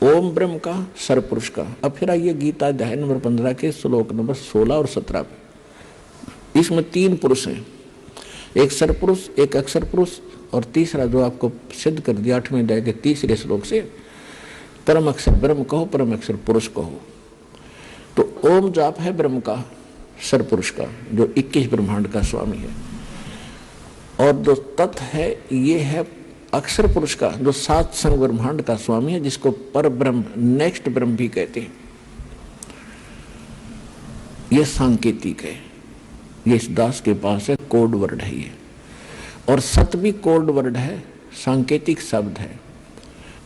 ओम ब्रह्म का, सरपुरुष का। अब फिर आइए गीता अध्याय नंबर 15 के श्लोक नंबर 16 और 17 पे। इसमें 3 पुरुष हैं, एक सरपुरुष, एक अक्षर पुरुष और तीसरा जो आपको सिद्ध कर दिया 8वें अध्याय के 3रे श्लोक से, परम अक्षर ब्रह्म कहो, परम अक्षर पुरुष कहो। तो ओम जाप है ब्रह्म का, सरपुरुष का, जो 21 ब्रह्मांड का स्वामी है, और जो तत् है ये है अक्षर पुरुष का, जो 7 संग ब्रह्मांड का स्वामी है, जिसको पर ब्रह्म, नेक्स्ट ब्रह्म भी कहते हैं। ये सांकेतिक है, ये इस दास के पास है, कोड वर्ड है ये, और सत भी कोड वर्ड है, सांकेतिक शब्द है।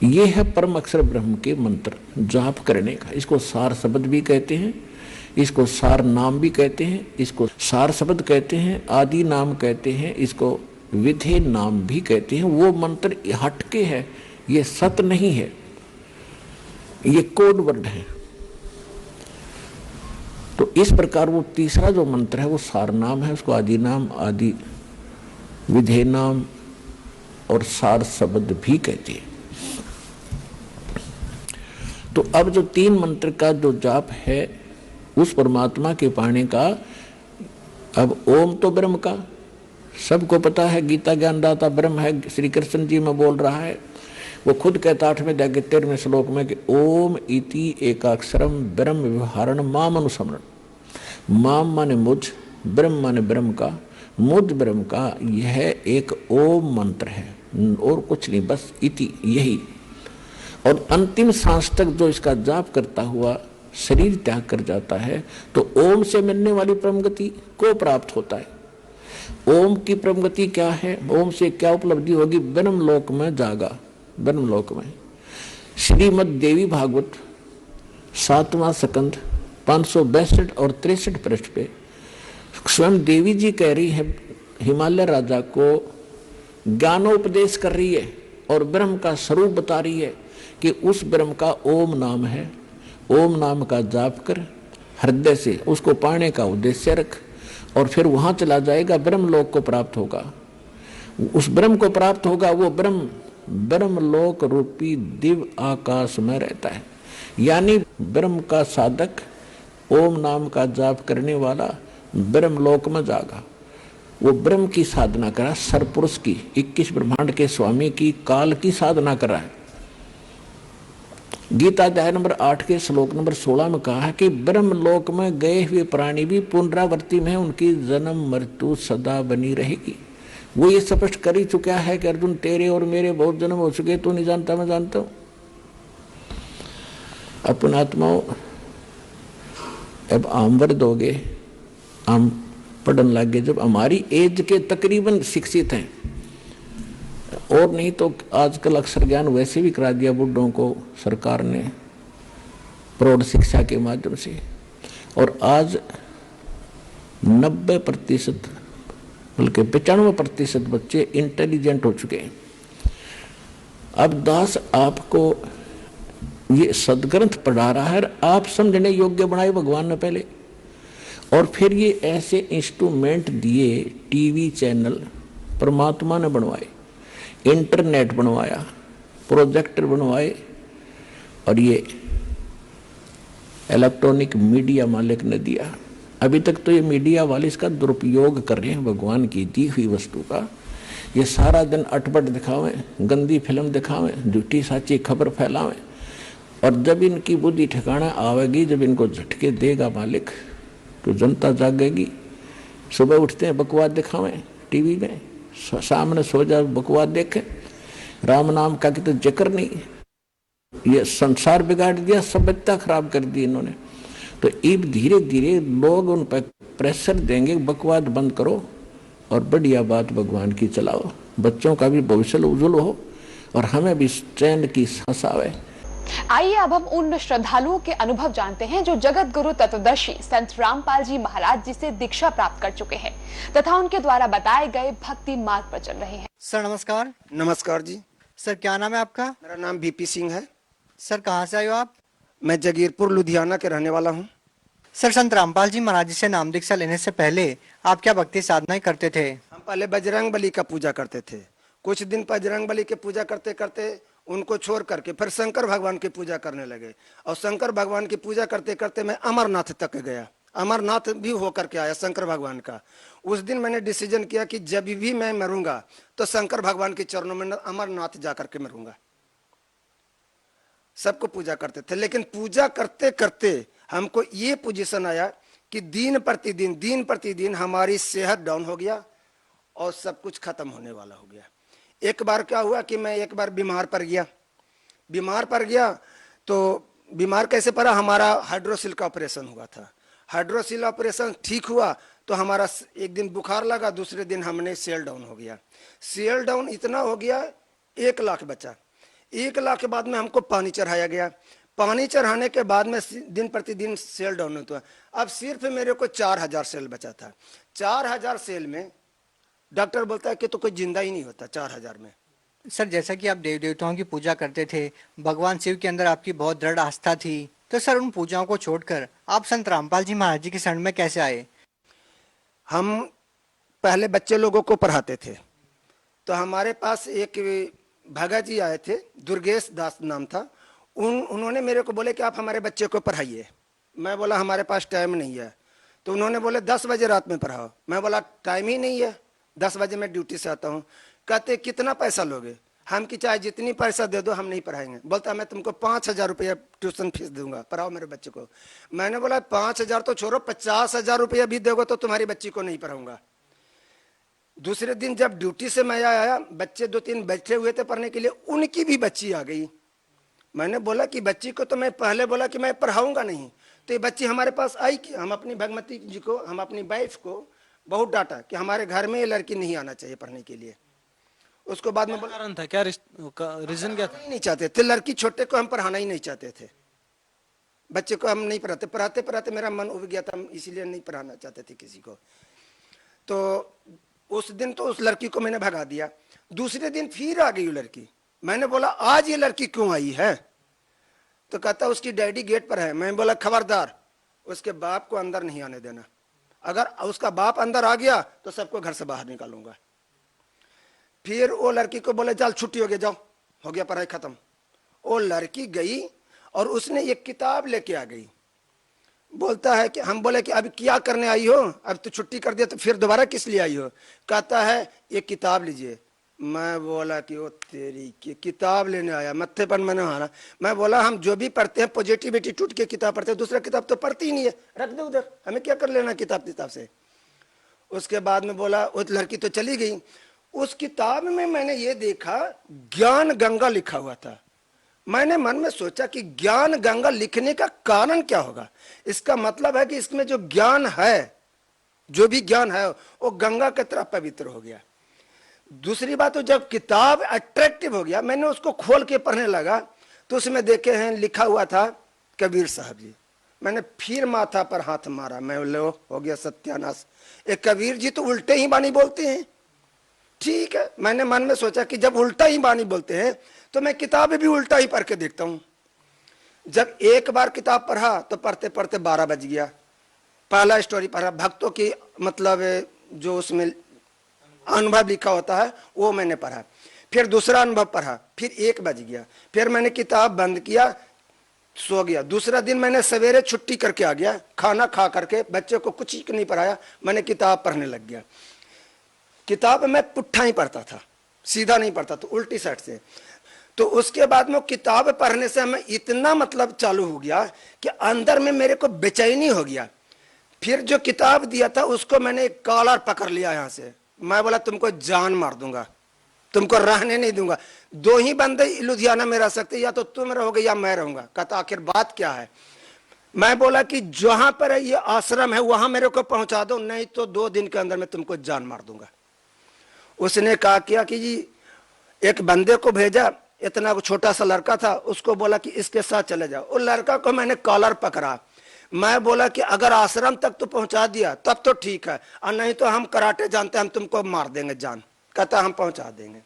ये है परम अक्षर ब्रह्म के मंत्र जाप करने का। इसको सार शब्द भी कहते हैं, इसको सार नाम भी कहते हैं, इसको सार शब्द कहते हैं, आदि नाम कहते हैं, इसको विधेय नाम भी कहते हैं। वो मंत्र हटके है, ये सत नहीं है, ये कोड वर्ड है। तो इस प्रकार वो तीसरा जो मंत्र है वो सार नाम है, उसको आदि नाम, आदि विधेय नाम और सार शब्द भी कहते हैं। तो अब जो 3 मंत्र का जो जाप है उस परमात्मा के पाने का, अब ओम तो ब्रह्म का सबको पता है, गीता ज्ञानदाता ब्रह्म है, श्री कृष्ण जी में बोल रहा है। वो खुद कहता 8वें अध्याय के 13वें श्लोक में कि ओम इति एकाक्षरम ब्रह्म व्यवहारण माम अनुसमरण। माम माने मुझ, ब्रह्म माने ब्रह्म का, मुझ ब्रह्म का, यह एक ओम मंत्र है और कुछ नहीं, बस इति, यही। और अंतिम सांस तक जो इसका जाप करता हुआ शरीर त्याग कर जाता है तो ओम से मिलने वाली परम गति को प्राप्त होता है। ओम की परम गति क्या है, ओम से क्या उपलब्धि होगी? ब्रह्म लोक में जागा, ब्रह्म लोक में। श्रीमद देवी भागवत 7वां स्कंध 562 और 63 पृष्ठ पे स्वयं देवी जी कह रही है, हिमालय राजा को ज्ञानोपदेश कर रही है और ब्रह्म का स्वरूप बता रही है कि उस ब्रह्म का ओम नाम है। ओम नाम का जाप कर हृदय से उसको पाने का उद्देश्य रख और फिर वहां चला जाएगा, ब्रह्म लोक को प्राप्त होगा। उस ब्रह्म को प्राप्त होगा, वो ब्रह्म लोक रूपी दिव्य आकाश में रहता है। यानी ब्रह्म का साधक, ओम नाम का जाप करने वाला ब्रह्म लोक में जागा। वो ब्रह्म की साधना करा, सरपुरुष की, 21 ब्रह्मांड के स्वामी की, काल की साधना करा है। गीता अध्याय नंबर 8 के श्लोक नंबर 16 में कहा है कि ब्रह्म लोक में गए हुए प्राणी भी पुनरावृत्ति में उनकी जन्म मृत्यु सदा बनी रहेगी। वो ये स्पष्ट कर ही चुका है कि अर्जुन तेरे और मेरे बहुत जन्म हो चुके, तू नहीं जानता, मैं जानता हूं। अपन आत्माओं अब आम वर्द हो गए, आम पढ़ने लग गए, जब हमारी एज के तकरीबन शिक्षित हैं, और नहीं तो आजकल अक्षर ज्ञान वैसे भी करा दिया बुड्ढों को सरकार ने प्रौढ़ शिक्षा के माध्यम से, और आज 90% बल्कि 95% बच्चे इंटेलिजेंट हो चुके हैं। अब दास आपको ये सदग्रंथ पढ़ा रहा है, आप समझने योग्य बनाए भगवान ने पहले, और फिर ये ऐसे इंस्ट्रूमेंट दिए, टीवी चैनल परमात्मा ने बनवाए, इंटरनेट बनवाया, प्रोजेक्टर बनवाए, और ये इलेक्ट्रॉनिक मीडिया मालिक ने दिया। अभी तक तो ये मीडिया वाले इसका दुरुपयोग कर रहे हैं भगवान की दी हुई वस्तु का। ये सारा दिन अटपट दिखावें, गंदी फिल्म दिखावें, झूठी साची खबर फैलावें, और जब इनकी बुद्धि ठिकाना आवेगी, जब इनको झटके देगा मालिक, तो जनता जागेगी। सुबह उठते हैं बकवास दिखावें टीवी में, सामने सो जा बकवास देखे, राम नाम का कि तो जिक्र नहीं। ये संसार बिगाड़ दिया, सभ्यता खराब कर दी इन्होंने। तो अब धीरे धीरे लोग उन पर प्रेशर देंगे, बकवास बंद करो और बढ़िया बात भगवान की चलाओ, बच्चों का भी भविष्य उज्जवल हो और हमें भी ट्रेंड की सांस आवे। आइए अब हम उन श्रद्धालुओं के अनुभव जानते हैं जो जगत गुरु तत्वदर्शी संत रामपाल जी महाराज जी से दीक्षा प्राप्त कर चुके हैं तथा उनके द्वारा बताए गए भक्ति मार्ग पर चल रहे हैं। सर नमस्कार। नमस्कार जी। सर क्या नाम है आपका? मेरा नाम बीपी सिंह है। सर कहाँ से आए हो आप? मैं जगीरपुर लुधियाना के रहने वाला हूँ। सर संत रामपाल जी महाराज जी से नाम दीक्षा लेने से पहले आप क्या भक्ति साधनाएं करते थे? हम पहले बजरंग बली का पूजा करते थे। कुछ दिन बजरंग बली के पूजा करते करते उनको छोड़ करके फिर शंकर भगवान की पूजा करने लगे और शंकर भगवान की पूजा करते करते मैं अमरनाथ तक गया। अमरनाथ भी होकर के आया शंकर भगवान का। उस दिन मैंने डिसीजन किया कि जब भी मैं मरूंगा तो शंकर भगवान के चरणों में अमरनाथ जाकर के मरूंगा। सबको पूजा करते थे, लेकिन पूजा करते करते हमको ये पोजीशन आया कि दिन प्रतिदिन हमारी सेहत डाउन हो गया और सब कुछ खत्म होने वाला हो गया। एक बार क्या हुआ कि मैं एक बार बीमार पड़ गया। तो बीमार कैसे पड़ा, हमारा हाइड्रोसिल का ऑपरेशन हुआ था। हाइड्रोसिल ऑपरेशन ठीक हुआ तो हमारा एक दिन बुखार लगा, दूसरे दिन हमने सेल डाउन हो गया। सेल डाउन इतना हो गया 1 लाख बचा। 1 लाख के बाद में हमको पानी चढ़ाया गया। पानी चढ़ाने के बाद में दिन प्रतिदिन सेल डाउन होता है। अब सिर्फ मेरे को 4000 सेल बचा था। 4000 सेल में डॉक्टर बोलता है कि तो कोई जिंदा ही नहीं होता 4000 में। सर जैसा कि आप देव देवताओं की पूजा करते थे, भगवान शिव के अंदर आपकी बहुत दृढ़ आस्था थी, तो सर उन पूजाओं को छोड़कर आप संत रामपाल जी महाराज जी के शरण में कैसे आए? हम पहले बच्चे लोगों को पढ़ाते थे, तो हमारे पास एक भगत जी आए थे, दुर्गेश दास नाम था। उन्होंने मेरे को बोले कि आप हमारे बच्चे को पढ़ाइए। मैं बोला हमारे पास टाइम नहीं है। तो उन्होंने बोले 10 बजे रात में पढ़ाओ। मैं बोला टाइम ही नहीं है, 10 बजे मैं ड्यूटी से आता हूँ। कहते कितना पैसा लोगे? हम कि चाहे जितनी पैसा दे दो हम नहीं पढ़ाएंगे। बोलता मैं तुमको 5000 रुपया ट्यूशन फीस दूंगा, पढ़ाओ मेरे बच्चे को। मैंने बोला 5000 तो छोड़ो, 50,000 रुपया भी दोगे तो तुम्हारी बच्ची को नहीं पढ़ाऊंगा। दूसरे दिन जब ड्यूटी से मैं आया, बच्चे 2-3 बैठे हुए थे पढ़ने के लिए, उनकी भी बच्ची आ गई। मैंने बोला कि बच्ची को तो मैं पहले बोला कि मैं पढ़ाऊंगा नहीं, तो ये बच्ची हमारे पास आई कि हम अपनी भगवती जी को, हम अपनी वाइफ को बहुत डांटा कि हमारे घर में ये लड़की नहीं आना चाहिए पढ़ने के लिए। उसको बाद में बोला कारण था क्या, रीजन क्या था? नहीं चाहते थे, लड़की छोटे को हम पढ़ाना ही नहीं चाहते थे। बच्चे को हम नहीं पढ़ाते मेरा मन उब गया था, इसीलिए नहीं पढ़ाना चाहते थे किसी को। तो उस दिन तो उस लड़की को मैंने भगा दिया। दूसरे दिन फिर आ गई वो लड़की। मैंने बोला आज ये लड़की क्यों आई है? तो कहता उसकी डैडी गेट पर है। मैं बोला खबरदार, उसके बाप को अंदर नहीं आने देना। अगर उसका बाप अंदर आ गया तो सबको घर से बाहर निकालूंगा। फिर वो लड़की को बोले चल छुट्टी हो गया, जाओ, हो गया पढ़ाई खत्म। वो लड़की गई और उसने एक किताब लेके आ गई। बोलता है कि हम बोले कि अभी क्या करने आई हो? अब तो छुट्टी कर दिया तो फिर दोबारा किस लिए आई हो? कहता है ये किताब लीजिए। मैं बोला कि वो तेरी की किताब लेने आया, मत्थे पर मैंने हारा। मैं बोला हम जो भी पढ़ते हैं पॉजिटिविटी टूट के किताब पढ़ते हैं, दूसरा किताब तो पढ़ती ही नहीं है, रख दे उधर, हमें क्या कर लेना किताब से। उसके बाद में बोला, वो लड़की तो चली गई। उस किताब में मैंने ये देखा ज्ञान गंगा लिखा हुआ था। मैंने मन में सोचा कि ज्ञान गंगा लिखने का कारण क्या होगा? इसका मतलब है कि इसमें जो ज्ञान है, जो भी ज्ञान है वो गंगा की तरह पवित्र हो गया। दूसरी बात, तो जब किताब अट्रैक्टिव हो गया, मैंने उसको खोल के पढ़ने लगा तो उसमें देखे हैं लिखा हुआ था कबीर साहब जी। मैंने फिर माथा पर हाथ मारा। मैं लो हो गया सत्यानाश, एक कबीर जी तो उल्टे ही बानी बोलते हैं। ठीक है, मैंने मन में सोचा कि जब उल्टा ही बानी बोलते हैं तो मैं किताबें भी उल्टा ही पढ़ के देखता हूं। जब एक बार किताब पढ़ा तो पढ़ते पढ़ते 12 बज गया। पहला स्टोरी पढ़ा, भक्तों की मतलब जो उसमें अनुभव लिखा होता है वो मैंने पढ़ा। फिर दूसरा अनुभव पढ़ा, फिर 1 बज गया। फिर मैंने किताब बंद किया, सो गया। दूसरा दिन मैंने सवेरे छुट्टी करके आ गया, खाना खा करके, बच्चे को कुछ नहीं पढ़ाया, मैंने किताब पढ़ने लग गया। किताब मैं पुट्ठा ही पढ़ता था, सीधा नहीं पढ़ता था, उल्टी साइड से। तो उसके बाद में किताब पढ़ने से हमें इतना मतलब चालू हो गया कि अंदर में मेरे को बेचैनी हो गया। फिर जो किताब दिया था उसको मैंने एक कॉलर पकड़ लिया यहाँ से। मैं बोला तुमको जान मार दूंगा, तुमको रहने नहीं दूंगा। दो ही बंदे लुधियाना में रह सकते, या तो तुम रहोगे या मैं रहूंगा। कहता आखिर बात क्या है? मैं बोला कि जहां पर ये आश्रम है वहां मेरे को पहुंचा दो, नहीं तो 2 दिन के अंदर मैं तुमको जान मार दूंगा। उसने कहा किया कि जी एक बंदे को भेजा, इतना छोटा सा लड़का था, उसको बोला कि इसके साथ चले जाओ। उस लड़का को मैंने कॉलर पकड़ा, मैं बोला कि अगर आश्रम तक तो पहुंचा दिया तब तो ठीक है, और नहीं तो हम कराटे जानते हैं, हम तुमको मार देंगे जान। कहता हम पहुंचा देंगे।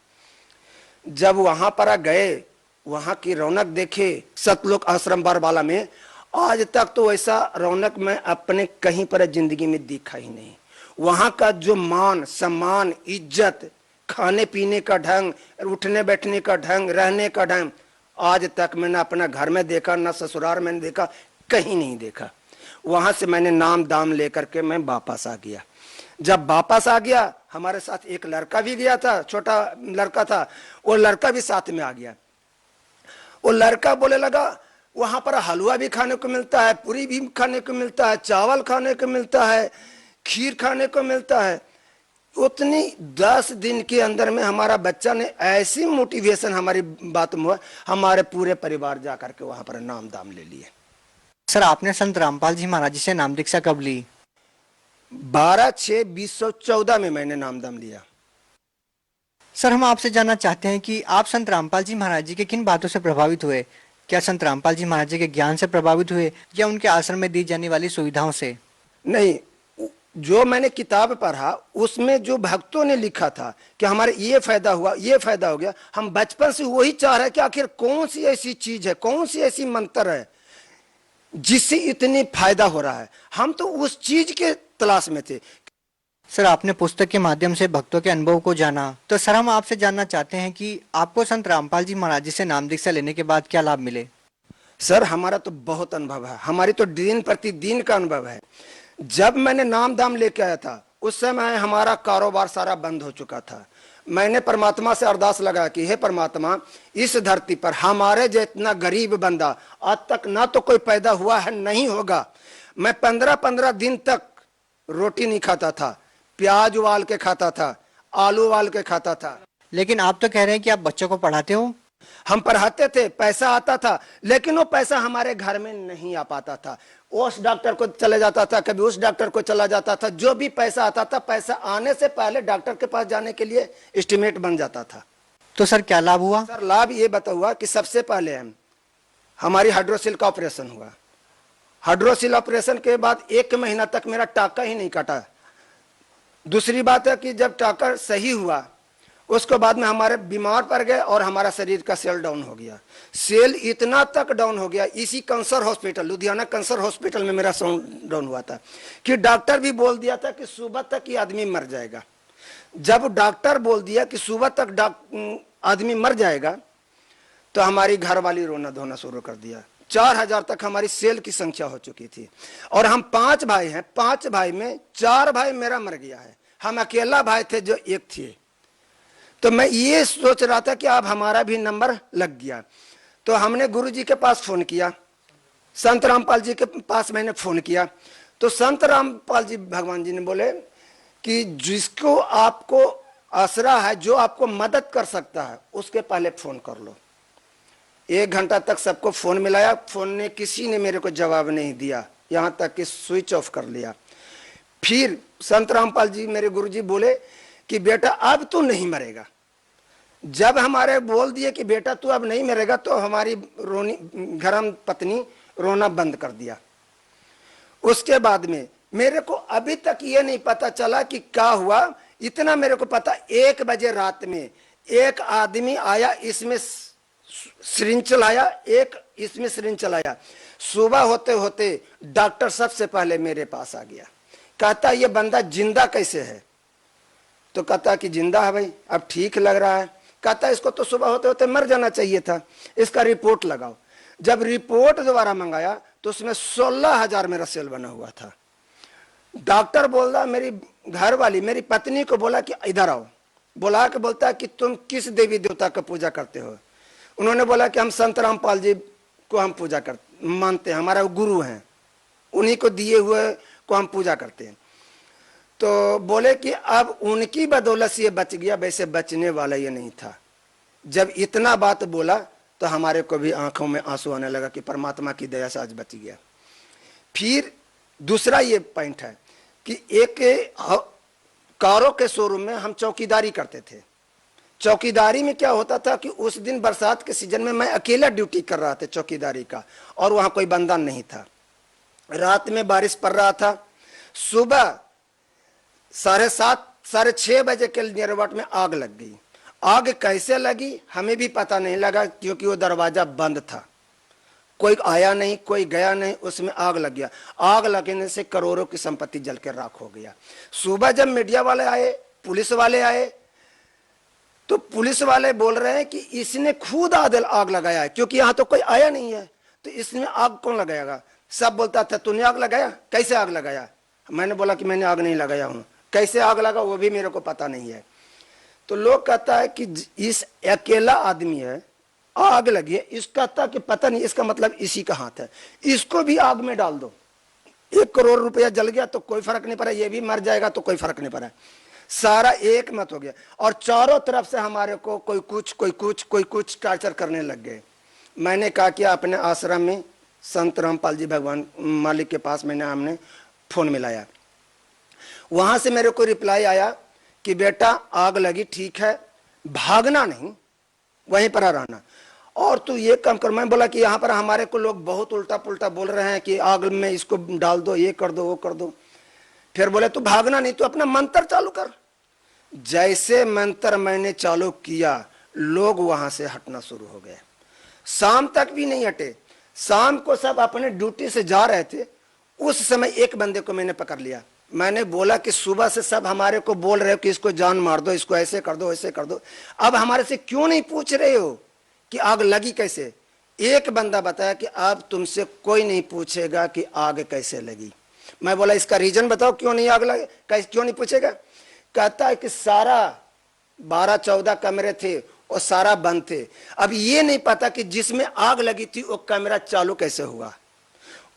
जब वहां पर गए, वहां की रौनक देखे सतलोक आश्रम बरबाला में, आज तक तो वैसा रौनक मैं अपने कहीं पर जिंदगी में देखा ही नहीं। वहां का जो मान सम्मान, इज्जत, खाने पीने का ढंग, उठने बैठने का ढंग, रहने का ढंग, आज तक मैंने अपना घर में देखा, ना ससुराल में देखा, कहीं नहीं देखा। वहां से मैंने नाम दाम लेकर के मैं वापस आ गया। जब वापस आ गया, हमारे साथ एक लड़का भी गया था, छोटा लड़का था, वो लड़का भी साथ में आ गया। वो लड़का बोले लगा वहां पर हलवा भी खाने को मिलता है, पूरी भी खाने को मिलता है, चावल खाने को मिलता है, खीर खाने को मिलता है। उतनी 10 दिन के अंदर में हमारा बच्चा ने ऐसी मोटिवेशन हमारी बात में हुआ, हमारे पूरे परिवार जाकर के वहां पर नाम दाम ले लिए। सर आपने संत रामपाल जी महाराज जी से नाम दीक्षा कब ली? 12/6/2014 में मैंने नाम दाम लिया। सर हम आपसे जानना चाहते हैं कि आप संत रामपाल जी महाराज जी के किन बातों से प्रभावित हुए? क्या संत रामपाल जी महाराज जी के ज्ञान से प्रभावित हुए या उनके आश्रम में दी जाने वाली सुविधाओं से? नहीं, जो मैंने किताब पढ़ा उसमें जो भक्तों ने लिखा था कि हमारे ये फायदा हुआ, ये फायदा हो गया, हम बचपन से वही चाह रहे हैं कि आखिर कौन सी ऐसी चीज है, कौन सी ऐसी मंत्र है जिससे इतनी फायदा हो रहा है। हम तो उस चीज के तलाश में थे। सर आपने पुस्तक के माध्यम से भक्तों के अनुभव को जाना, तो सर हम आपसे जानना चाहते हैं कि आपको संत रामपाल जी महाराज जी से नाम दीक्षा लेने के बाद क्या लाभ मिले? सर हमारा तो बहुत अनुभव है, हमारी तो दिन प्रतिदिन का अनुभव है। जब मैंने नाम दाम लेके आया था उस समय हमारा कारोबार सारा बंद हो चुका था। मैंने परमात्मा से अरदास लगा कि हे परमात्मा, इस धरती पर हमारे जितना गरीब बंदा आज तक ना तो कोई पैदा हुआ है, नहीं होगा। मैं 15-15 दिन तक रोटी नहीं खाता था, प्याज उबाल के खाता था, आलू उबाल के खाता था। लेकिन आप तो कह रहे हैं कि आप बच्चों को पढ़ाते हो। हम पढ़ाते थे, पैसा आता था, लेकिन वो पैसा हमारे घर में नहीं आ पाता था। उस डॉक्टर को चले जाता था, कभी उस डॉक्टर को चला जाता था। जो भी पैसा आता था, पैसा आने से पहले डॉक्टर के पास जाने के लिए एस्टिमेट बन जाता था। तो सर क्या लाभ हुआ? सर लाभ ये बता हुआ कि सबसे पहले हमारी हाइड्रोसिल का ऑपरेशन हुआ। हाइड्रोसिल ऑपरेशन के बाद 1 महीना तक मेरा टाका ही नहीं कटा। दूसरी बात है कि जब टाका सही हुआ उसके बाद में हमारे बीमार पड़ गए और हमारा शरीर का सेल डाउन हो गया। सेल इतना तक डाउन हो गया, इसी cancer hospital, Ludhiana cancer hospital में मेरा साउंड डाउन हुआ था कि डॉक्टर भी बोल दिया था कि सुबह तक ये आदमी मर जाएगा। जब डॉक्टर बोल दिया कि सुबह तक आदमी मर जाएगा तो हमारी घर वाली रोना धोना शुरू कर दिया। 4000 तक हमारी सेल की संख्या हो चुकी थी और हम 5 भाई हैं। 5 भाई में 4 भाई मेरा मर गया है, हम अकेला भाई थे जो एक थे। तो मैं ये सोच रहा था कि अब हमारा भी नंबर लग गया। तो हमने गुरुजी के पास फोन किया, संत रामपाल जी के पास मैंने फोन किया। तो संत रामपाल जी भगवान जी ने बोले कि जिसको आपको आसरा है, जो आपको मदद कर सकता है, उसके पहले फोन कर लो। 1 घंटा तक सबको फोन मिलाया, फोन ने किसी ने मेरे को जवाब नहीं दिया, यहां तक कि स्विच ऑफ कर लिया। फिर संत रामपाल जी मेरे गुरुजी बोले कि बेटा अब तू नहीं मरेगा। जब हमारे बोल दिए कि बेटा तू अब नहीं मरेगा, तो हमारी घरम पत्नी रोना बंद कर दिया। उसके बाद में मेरे को अभी तक ये नहीं पता चला कि क्या हुआ। इतना मेरे को पता, 1 बजे रात में एक आदमी आया, इसमें सिरिंज चलाया, एक इसमें सिरिंज चलाया। सुबह होते होते डॉक्टर सबसे पहले मेरे पास आ गया, कहता ये बंदा जिंदा कैसे है? तो कहता कि जिंदा है भाई, अब ठीक लग रहा है। कहता इसको तो सुबह होते होते मर जाना चाहिए था, इसका रिपोर्ट लगाओ। जब रिपोर्ट दोबारा मंगाया तो उसमें 16000 मेरा सेल बना हुआ था। डॉक्टर बोल रहा, मेरी घर वाली मेरी पत्नी को बोला कि इधर आओ, बुला के बोलता कि तुम किस देवी देवता का पूजा करते हो? उन्होंने बोला कि हम संत रामपाल जी को हम पूजा मानते हैं, हमारा गुरु हैं, उन्हीं को दिए हुए को हम पूजा करते हैं। तो बोले कि अब उनकी बदौलत से ये बच गया, वैसे बचने वाला ये नहीं था। जब इतना बात बोला तो हमारे को भी आंखों में आंसू आने लगा कि परमात्मा की दया से आज बच गया। फिर दूसरा ये पॉइंट है कि एक कारों के शोरूम में हम चौकीदारी करते थे। चौकीदारी में क्या होता था कि उस दिन बरसात के सीजन में मैं अकेला ड्यूटी कर रहा था चौकीदारी का, और वहां कोई बंदा नहीं था। रात में बारिश पड़ रहा था। सुबह 7:30 6:30 बजे के नियरवाट में आग लग गई। आग कैसे लगी हमें भी पता नहीं लगा, क्योंकि वो दरवाजा बंद था, कोई आया नहीं, कोई गया नहीं, उसमें आग लग गया। आग लगने से करोड़ों की संपत्ति जल के राख हो गया। सुबह जब मीडिया वाले आए, पुलिस वाले आए, तो पुलिस वाले बोल रहे हैं कि इसने खुद आग लगाया है, क्योंकि यहां तो कोई आया नहीं है, तो इसमें आग कौन लगाएगा। सब बोलता था तूने आग लगाया, कैसे आग लगाया। मैंने बोला कि मैंने आग नहीं लगाया हूं, कैसे आग लगा वो भी मेरे को पता नहीं है। तो लोग कहता है कि इस अकेला आदमी है, आग लगी है, इसका कहता कि पता नहीं, इसका मतलब इसी का हाथ है, इसको भी आग में डाल दो। 1 करोड़ रुपया जल गया तो कोई फर्क नहीं पड़ा, ये भी मर जाएगा तो कोई फर्क नहीं पड़ा। सारा एक मत हो गया, और चारों तरफ से हमारे को कोई कुछ टार्चर करने लग गए। मैंने कहा कि अपने आश्रम में संत रामपाल जी भगवान मालिक के पास हमने फोन मिलाया। वहां से मेरे को रिप्लाई आया कि बेटा आग लगी, ठीक है, भागना नहीं, वहीं पर रहना, और तू ये काम कर। मैं बोला कि यहाँ पर हमारे को लोग बहुत उल्टा पुल्टा बोल रहे हैं कि आग में इसको डाल दो, ये कर दो, वो कर दो। फिर बोले तू भागना नहीं, तू अपना मंत्र चालू कर। जैसे मंत्र मैंने चालू किया, लोग वहां से हटना शुरू हो गए। शाम तक भी नहीं हटे। शाम को सब अपने ड्यूटी से जा रहे थे, उस समय एक बंदे को मैंने पकड़ लिया। मैंने बोला कि सुबह से सब हमारे को बोल रहे हो कि इसको जान मार दो, इसको ऐसे कर दो, ऐसे कर दो, अब हमारे से क्यों नहीं पूछ रहे हो कि आग लगी कैसे। एक बंदा बताया कि अब तुमसे कोई नहीं पूछेगा कि आग कैसे लगी। मैं बोला इसका रीजन बताओ, क्यों नहीं आग लगे, क्यों नहीं पूछेगा। कहता है कि सारा 12-14 कमरे थे और सारा बंद थे। अब ये नहीं पता कि जिसमें आग लगी थी वो कैमरा चालू कैसे हुआ।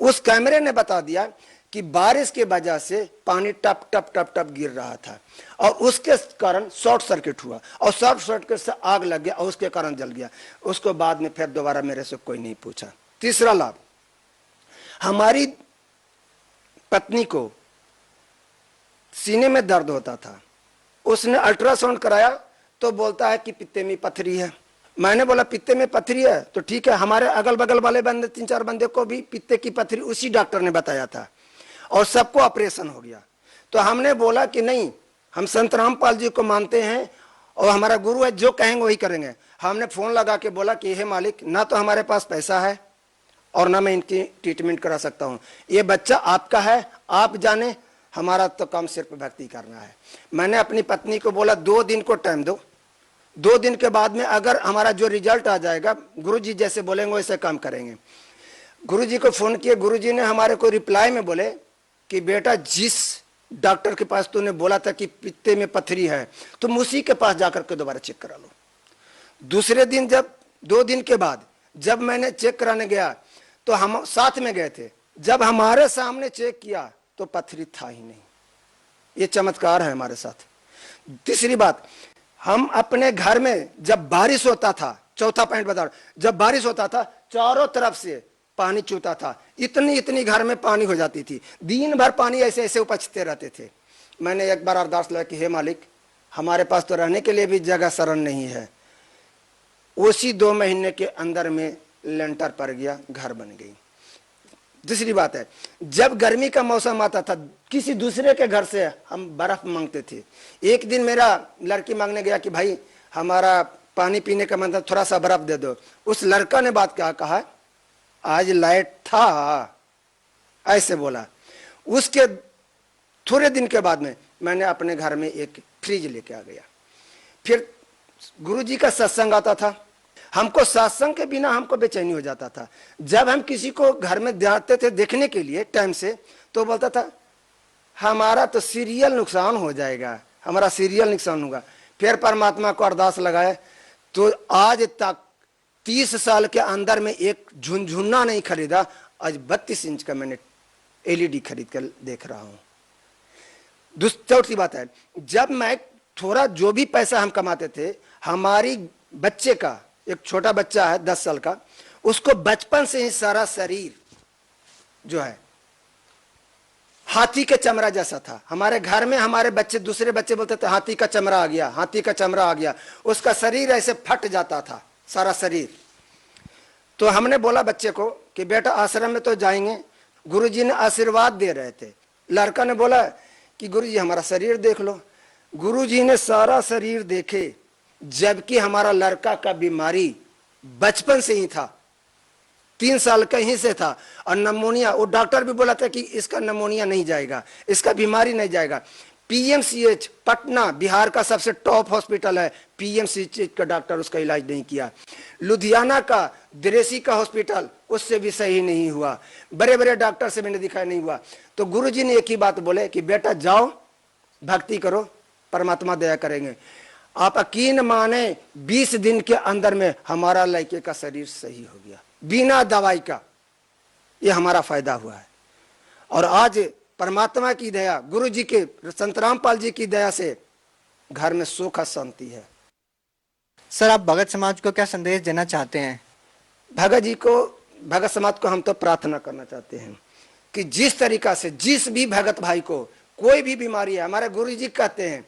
उस कैमरे ने बता दिया कि बारिश के वजह से पानी टप टप टप टप गिर रहा था, और उसके कारण शॉर्ट सर्किट हुआ, और शॉर्ट सर्किट से आग लग गया, और उसके कारण जल गया। उसको बाद में फिर दोबारा मेरे से कोई नहीं पूछा। तीसरा लाभ, हमारी पत्नी को सीने में दर्द होता था। उसने अल्ट्रासाउंड कराया तो बोलता है कि पित्ते में पथरी है। मैंने बोला पित्ते में पथरी है तो ठीक है। हमारे अगल बगल वाले बंदे 3-4 बंदे को भी पित्ते की पथरी उसी डॉक्टर ने बताया था, और सबको ऑपरेशन हो गया। तो हमने बोला कि नहीं, हम संत रामपाल जी को मानते हैं और हमारा गुरु है, जो कहेंगे वही करेंगे। हमने फोन लगा के बोला कि हे मालिक, ना तो हमारे पास पैसा है और ना मैं इनकी ट्रीटमेंट करा सकता हूँ, ये बच्चा आपका है, आप जाने, हमारा तो काम सिर्फ भक्ति करना है। मैंने अपनी पत्नी को बोला 2 दिन को टाइम दो, 2 दिन के बाद में अगर हमारा जो रिजल्ट आ जाएगा, गुरुजी जैसे बोलेंगे वैसे काम करेंगे। गुरुजी को फोन किए, गुरुजी ने हमारे को रिप्लाई में बोले कि बेटा जिस डॉक्टर के पास तूने बोला था कि पित्ते में पथरी है, तुम उसी के पास जाकर के दोबारा चेक करा लो। दूसरे दिन जब 2 दिन के बाद जब मैंने चेक कराने गया तो हम साथ में गए थे। जब हमारे सामने चेक किया तो पथरी था ही नहीं। ये चमत्कार है हमारे साथ। तीसरी बात, हम अपने घर में जब बारिश होता था, चौथा पॉइंट बता रहा, जब बारिश होता था चारों तरफ से पानी चूता था, इतनी घर में पानी हो जाती थी, दिन भर पानी ऐसे ऐसे उपजते रहते थे। मैंने एक बार अरदास लगा कि हे मालिक, हमारे पास तो रहने के लिए भी जगह शरण नहीं है। उसी 2 महीने के अंदर में लेंटर पड़ गया, घर बन गई। दूसरी बात है, जब गर्मी का मौसम आता था, किसी दूसरे के घर से हम बर्फ मांगते थे। एक दिन मेरा लड़की मांगने गया कि भाई हमारा पानी पीने का मन था, थोड़ा सा बर्फ दे दो। उस लड़का ने बात क्या कहा, आज लाइट था, ऐसे बोला। उसके थोड़े दिन के बाद में मैंने अपने घर में एक फ्रिज लेके आ गया। फिर गुरुजी का सत्संग आता था, हमको सत्संग के बिना हमको बेचैनी हो जाता था। जब हम किसी को घर में जाते थे देखने के लिए टाइम से, तो बोलता था हमारा तो सीरियल नुकसान हो जाएगा, हमारा सीरियल नुकसान होगा। फिर परमात्मा को अरदास लगाए तो आज तक 30 साल के अंदर में एक झुनझुना नहीं खरीदा। आज 32 इंच का मैंने LED खरीद कर देख रहा हूं। चौथी बात है, जब मैं थोड़ा जो भी पैसा हम कमाते थे, हमारी बच्चे का, एक छोटा बच्चा है 10 साल का, उसको बचपन से ही सारा शरीर जो है हाथी के चमड़ा जैसा था। हमारे घर में हमारे बच्चे, दूसरे बच्चे बोलते थे हाथी का चमड़ा आ गया, हाथी का चमड़ा आ गया। उसका शरीर ऐसे फट जाता था, सारा शरीर। तो हमने बोला बच्चे को कि बेटा आश्रम में तो जाएंगे। गुरुजी ने आशीर्वाद दे रहे थे। लड़का ने बोला कि गुरुजी हमारा शरीर देख लो। गुरुजी ने सारा शरीर देखे, जबकि हमारा लड़का का बीमारी बचपन से ही था, 3 साल का ही से था। और नमोनिया, वो डॉक्टर भी बोला था कि इसका नमोनिया नहीं जाएगा, इसका बीमारी नहीं जाएगा। पीएमसीएच पटना बिहार का सबसे टॉप हॉस्पिटल है, पीएमसीएच का डॉक्टर उसका इलाज नहीं किया। लुधियाना का दिरेसी का हॉस्पिटल, उससे भी सही नहीं हुआ। बड़े बड़े डॉक्टर से मैंने दिखाया, नहीं हुआ। तो गुरुजी ने एक ही बात बोले कि बेटा जाओ, भक्ति करो, परमात्मा दया करेंगे। आप यकीन माने 20 दिन के अंदर में हमारा लड़के का शरीर सही हो गया, बिना दवाई का। ये हमारा फायदा हुआ है। और आज परमात्मा की दया, गुरु जी के, संत रामपाल जी की दया से घर में सुख और शांति है। सर, आप भगत समाज को क्या संदेश देना चाहते हैं? भगत जी को, भगत समाज को हम तो प्रार्थना करना चाहते हैं कि जिस तरीका से जिस भी भगत भाई को कोई भी बीमारी है, हमारे गुरु जी कहते हैं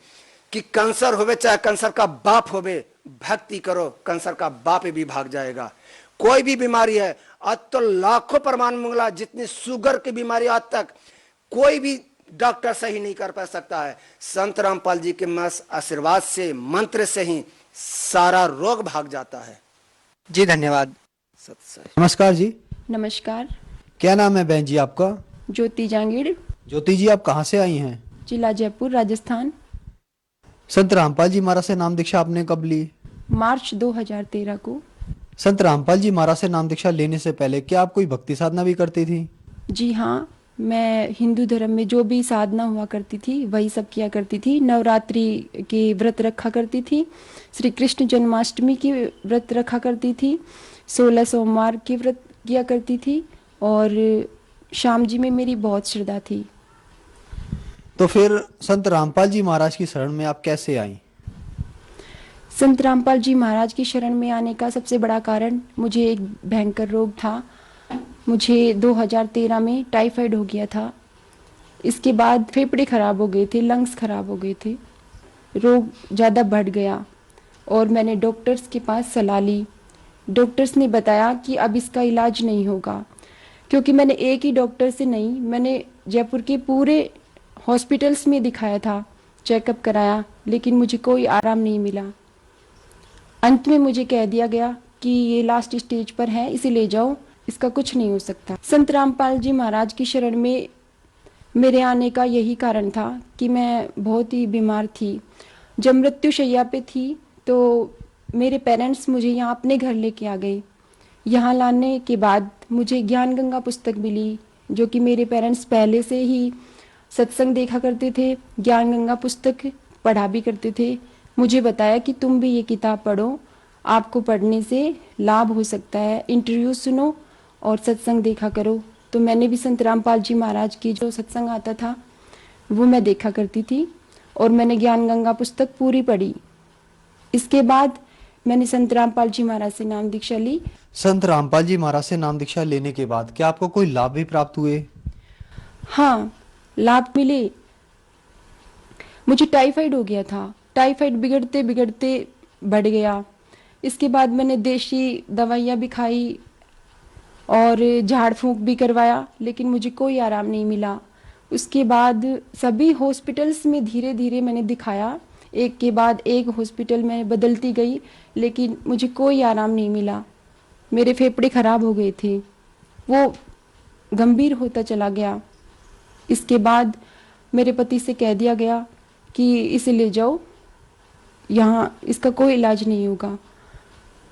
कि कैंसर होवे चाहे कैंसर का बाप होवे, भक्ति करो, कैंसर का बाप भी भाग जाएगा। कोई भी बीमारी है, आज तो लाखों प्रमाण मंगला, जितनी शुगर की बीमारी आज तक कोई भी डॉक्टर सही नहीं कर पा सकता है। संत रामपाल जी के आशीर्वाद से, मंत्र से ही सारा रोग भाग जाता है। जी धन्यवाद। नमस्कार जी। नमस्कार। क्या नाम है बहन जी आपका? ज्योति जांगीड़। ज्योति जी, आप कहाँ से आई हैं? जिला जयपुर, राजस्थान। संत रामपाल जी महाराज से नाम दीक्षा आपने कब ली? मार्च 2013 को। संत रामपाल जी महाराज से नाम दीक्षा लेने से पहले क्या आप कोई भक्ति साधना भी करती थी? जी हाँ, मैं हिंदू धर्म में जो भी साधना हुआ करती थी वही सब किया करती थी। नवरात्रि के व्रत रखा करती थी, श्री कृष्ण जन्माष्टमी की व्रत रखा करती थी, 16 सोमवार के व्रत किया करती थी, और श्याम जी में मेरी बहुत श्रद्धा थी। तो फिर संत रामपाल जी महाराज की शरण में आप कैसे आई? संत रामपाल जी महाराज की शरण में आने का सबसे बड़ा कारण, मुझे एक भयंकर रोग था। मुझे 2013 में टाइफाइड हो गया था। इसके बाद फेफड़े खराब हो गए थे, लंग्स खराब हो गए थे, रोग ज़्यादा बढ़ गया और मैंने डॉक्टर्स के पास सलाह ली। डॉक्टर्स ने बताया कि अब इसका इलाज नहीं होगा, क्योंकि मैंने एक ही डॉक्टर से नहीं, मैंने जयपुर के पूरे हॉस्पिटल्स में दिखाया था, चेकअप कराया, लेकिन मुझे कोई आराम नहीं मिला। अंत में मुझे कह दिया गया कि ये लास्ट स्टेज पर है, इसे ले जाओ, इसका कुछ नहीं हो सकता। संत रामपाल जी महाराज की शरण में मेरे आने का यही कारण था कि मैं बहुत ही बीमार थी। जब मृत्युशैया पे थी तो मेरे पेरेंट्स मुझे यहाँ अपने घर लेके आ गए। यहाँ लाने के बाद मुझे ज्ञान गंगा पुस्तक मिली, जो कि मेरे पेरेंट्स पहले से ही सत्संग देखा करते थे, ज्ञान गंगा पुस्तक पढ़ा भी करते थे। मुझे बताया कि तुम भी ये किताब पढ़ो, आपको पढ़ने से लाभ हो सकता है, इंटरव्यू सुनो और सत्संग देखा करो। तो मैंने भी संत रामपाल जी महाराज की जो सत्संग आता था वो मैं देखा करती थी और मैंने ज्ञान गंगा पुस्तक पूरी पढ़ी। इसके बाद मैंने संत रामपाल जी महाराज से नाम दीक्षा ली। संत रामपाल जी महाराज से नाम दीक्षा लेने के बाद क्या आपको कोई लाभ भी प्राप्त हुए? हाँ, लाभ मिले। मुझे टाइफाइड हो गया था, टाइफाइड बिगड़ते बिगड़ते बढ़ गया। इसके बाद मैंने देशी दवाइयाँ भी खाई और झाड़ फूंक भी करवाया, लेकिन मुझे कोई आराम नहीं मिला। उसके बाद सभी हॉस्पिटल्स में धीरे धीरे मैंने दिखाया, एक के बाद एक हॉस्पिटल में बदलती गई, लेकिन मुझे कोई आराम नहीं मिला। मेरे फेफड़े खराब हो गए थे, वो गंभीर होता चला गया। इसके बाद मेरे पति से कह दिया गया कि इसे ले जाओ, यहाँ इसका कोई इलाज नहीं होगा।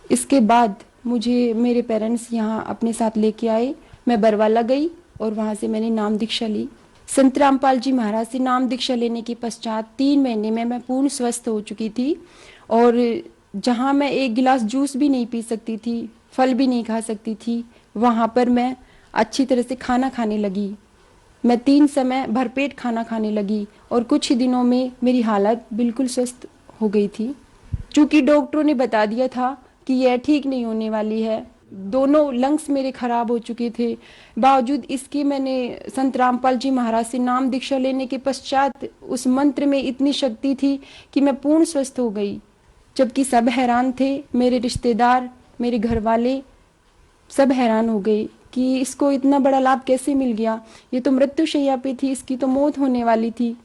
इसके बाद मुझे मेरे पेरेंट्स यहाँ अपने साथ लेके आए। मैं बरवाला गई और वहाँ से मैंने नाम दीक्षा ली। संत रामपाल जी महाराज से नाम दीक्षा लेने के पश्चात 3 महीने में मैं पूर्ण स्वस्थ हो चुकी थी और जहाँ मैं एक गिलास जूस भी नहीं पी सकती थी, फल भी नहीं खा सकती थी, वहाँ पर मैं अच्छी तरह से खाना खाने लगी। मैं 3 समय भरपेट खाना खाने लगी और कुछ ही दिनों में मेरी हालत बिल्कुल स्वस्थ हो गई थी। चूंकि डॉक्टरों ने बता दिया था कि यह ठीक नहीं होने वाली है, दोनों लंग्स मेरे खराब हो चुके थे, बावजूद इसके मैंने संत रामपाल जी महाराज से नाम दीक्षा लेने के पश्चात उस मंत्र में इतनी शक्ति थी कि मैं पूर्ण स्वस्थ हो गई। जबकि सब हैरान थे, मेरे रिश्तेदार, मेरे घर वाले सब हैरान हो गए कि इसको इतना बड़ा लाभ कैसे मिल गया, ये तो मृत्यु शैया पे थी, इसकी तो मौत होने वाली थी।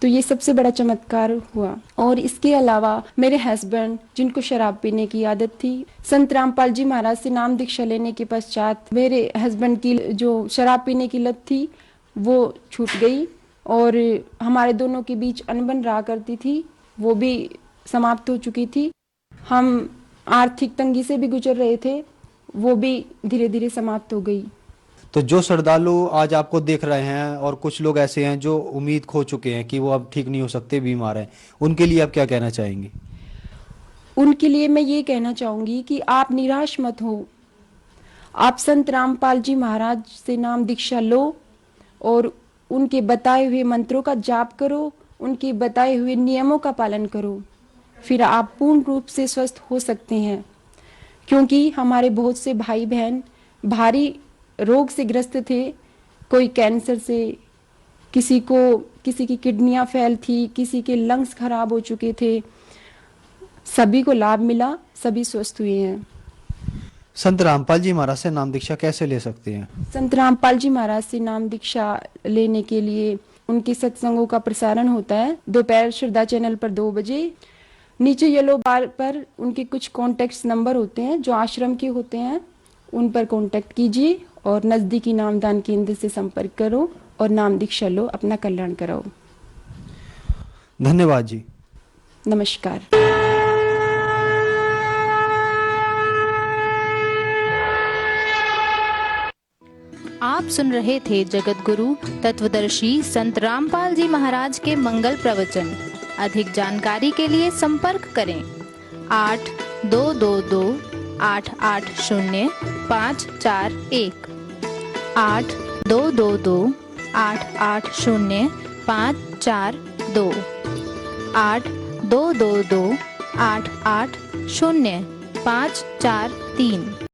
तो ये सबसे बड़ा चमत्कार हुआ। और इसके अलावा मेरे हस्बैंड, जिनको शराब पीने की आदत थी, संत रामपाल जी महाराज से नाम दीक्षा लेने के पश्चात मेरे हस्बैंड की जो शराब पीने की लत थी वो छूट गई और हमारे दोनों के बीच अनबन रहा करती थी, वो भी समाप्त हो चुकी थी। हम आर्थिक तंगी से भी गुजर रहे थे, वो भी धीरे धीरे समाप्त हो गई। तो जो श्रद्धालु आज आपको देख रहे हैं और कुछ लोग ऐसे हैं जो उम्मीद खो चुके हैं कि वो अब ठीक नहीं हो सकते, बीमार हैं, उनके लिए आप क्या कहना चाहेंगे? उनके लिए मैं ये कहना चाहूंगी कि आप निराश मत हो। आप संत रामपाल जी महाराज से नाम दीक्षा लो और उनके बताए हुए मंत्रों का जाप करो, उनके बताए हुए नियमों का पालन करो, फिर आप पूर्ण रूप से स्वस्थ हो सकते हैं। क्योंकि हमारे बहुत से भाई बहन भारी रोग से ग्रस्त थे, कोई कैंसर से, किसी की किडनियां फेल थी, किसी के लंग्स खराब हो चुके थे, सभी को लाभ मिला, सभी स्वस्थ हुए हैं। संत रामपाल जी महाराज से नाम दीक्षा कैसे ले सकते हैं? संत रामपाल जी महाराज से नाम दीक्षा लेने के लिए उनके सत्संगों का प्रसारण होता है दोपहर श्रद्धा चैनल पर 2 बजे। नीचे येलो बार पर उनके कुछ कॉन्टेक्ट नंबर होते हैं जो आश्रम के होते हैं, उन पर कॉन्टेक्ट कीजिए और नजदीकी नामदान केंद्र से संपर्क करो और नाम दीक्षा लो, अपना कल्याण कराओ। धन्यवाद जी। नमस्कार। आप सुन रहे थे जगत गुरु तत्वदर्शी संत रामपाल जी महाराज के मंगल प्रवचन। अधिक जानकारी के लिए संपर्क करें 8222880541 8222880542 8222880543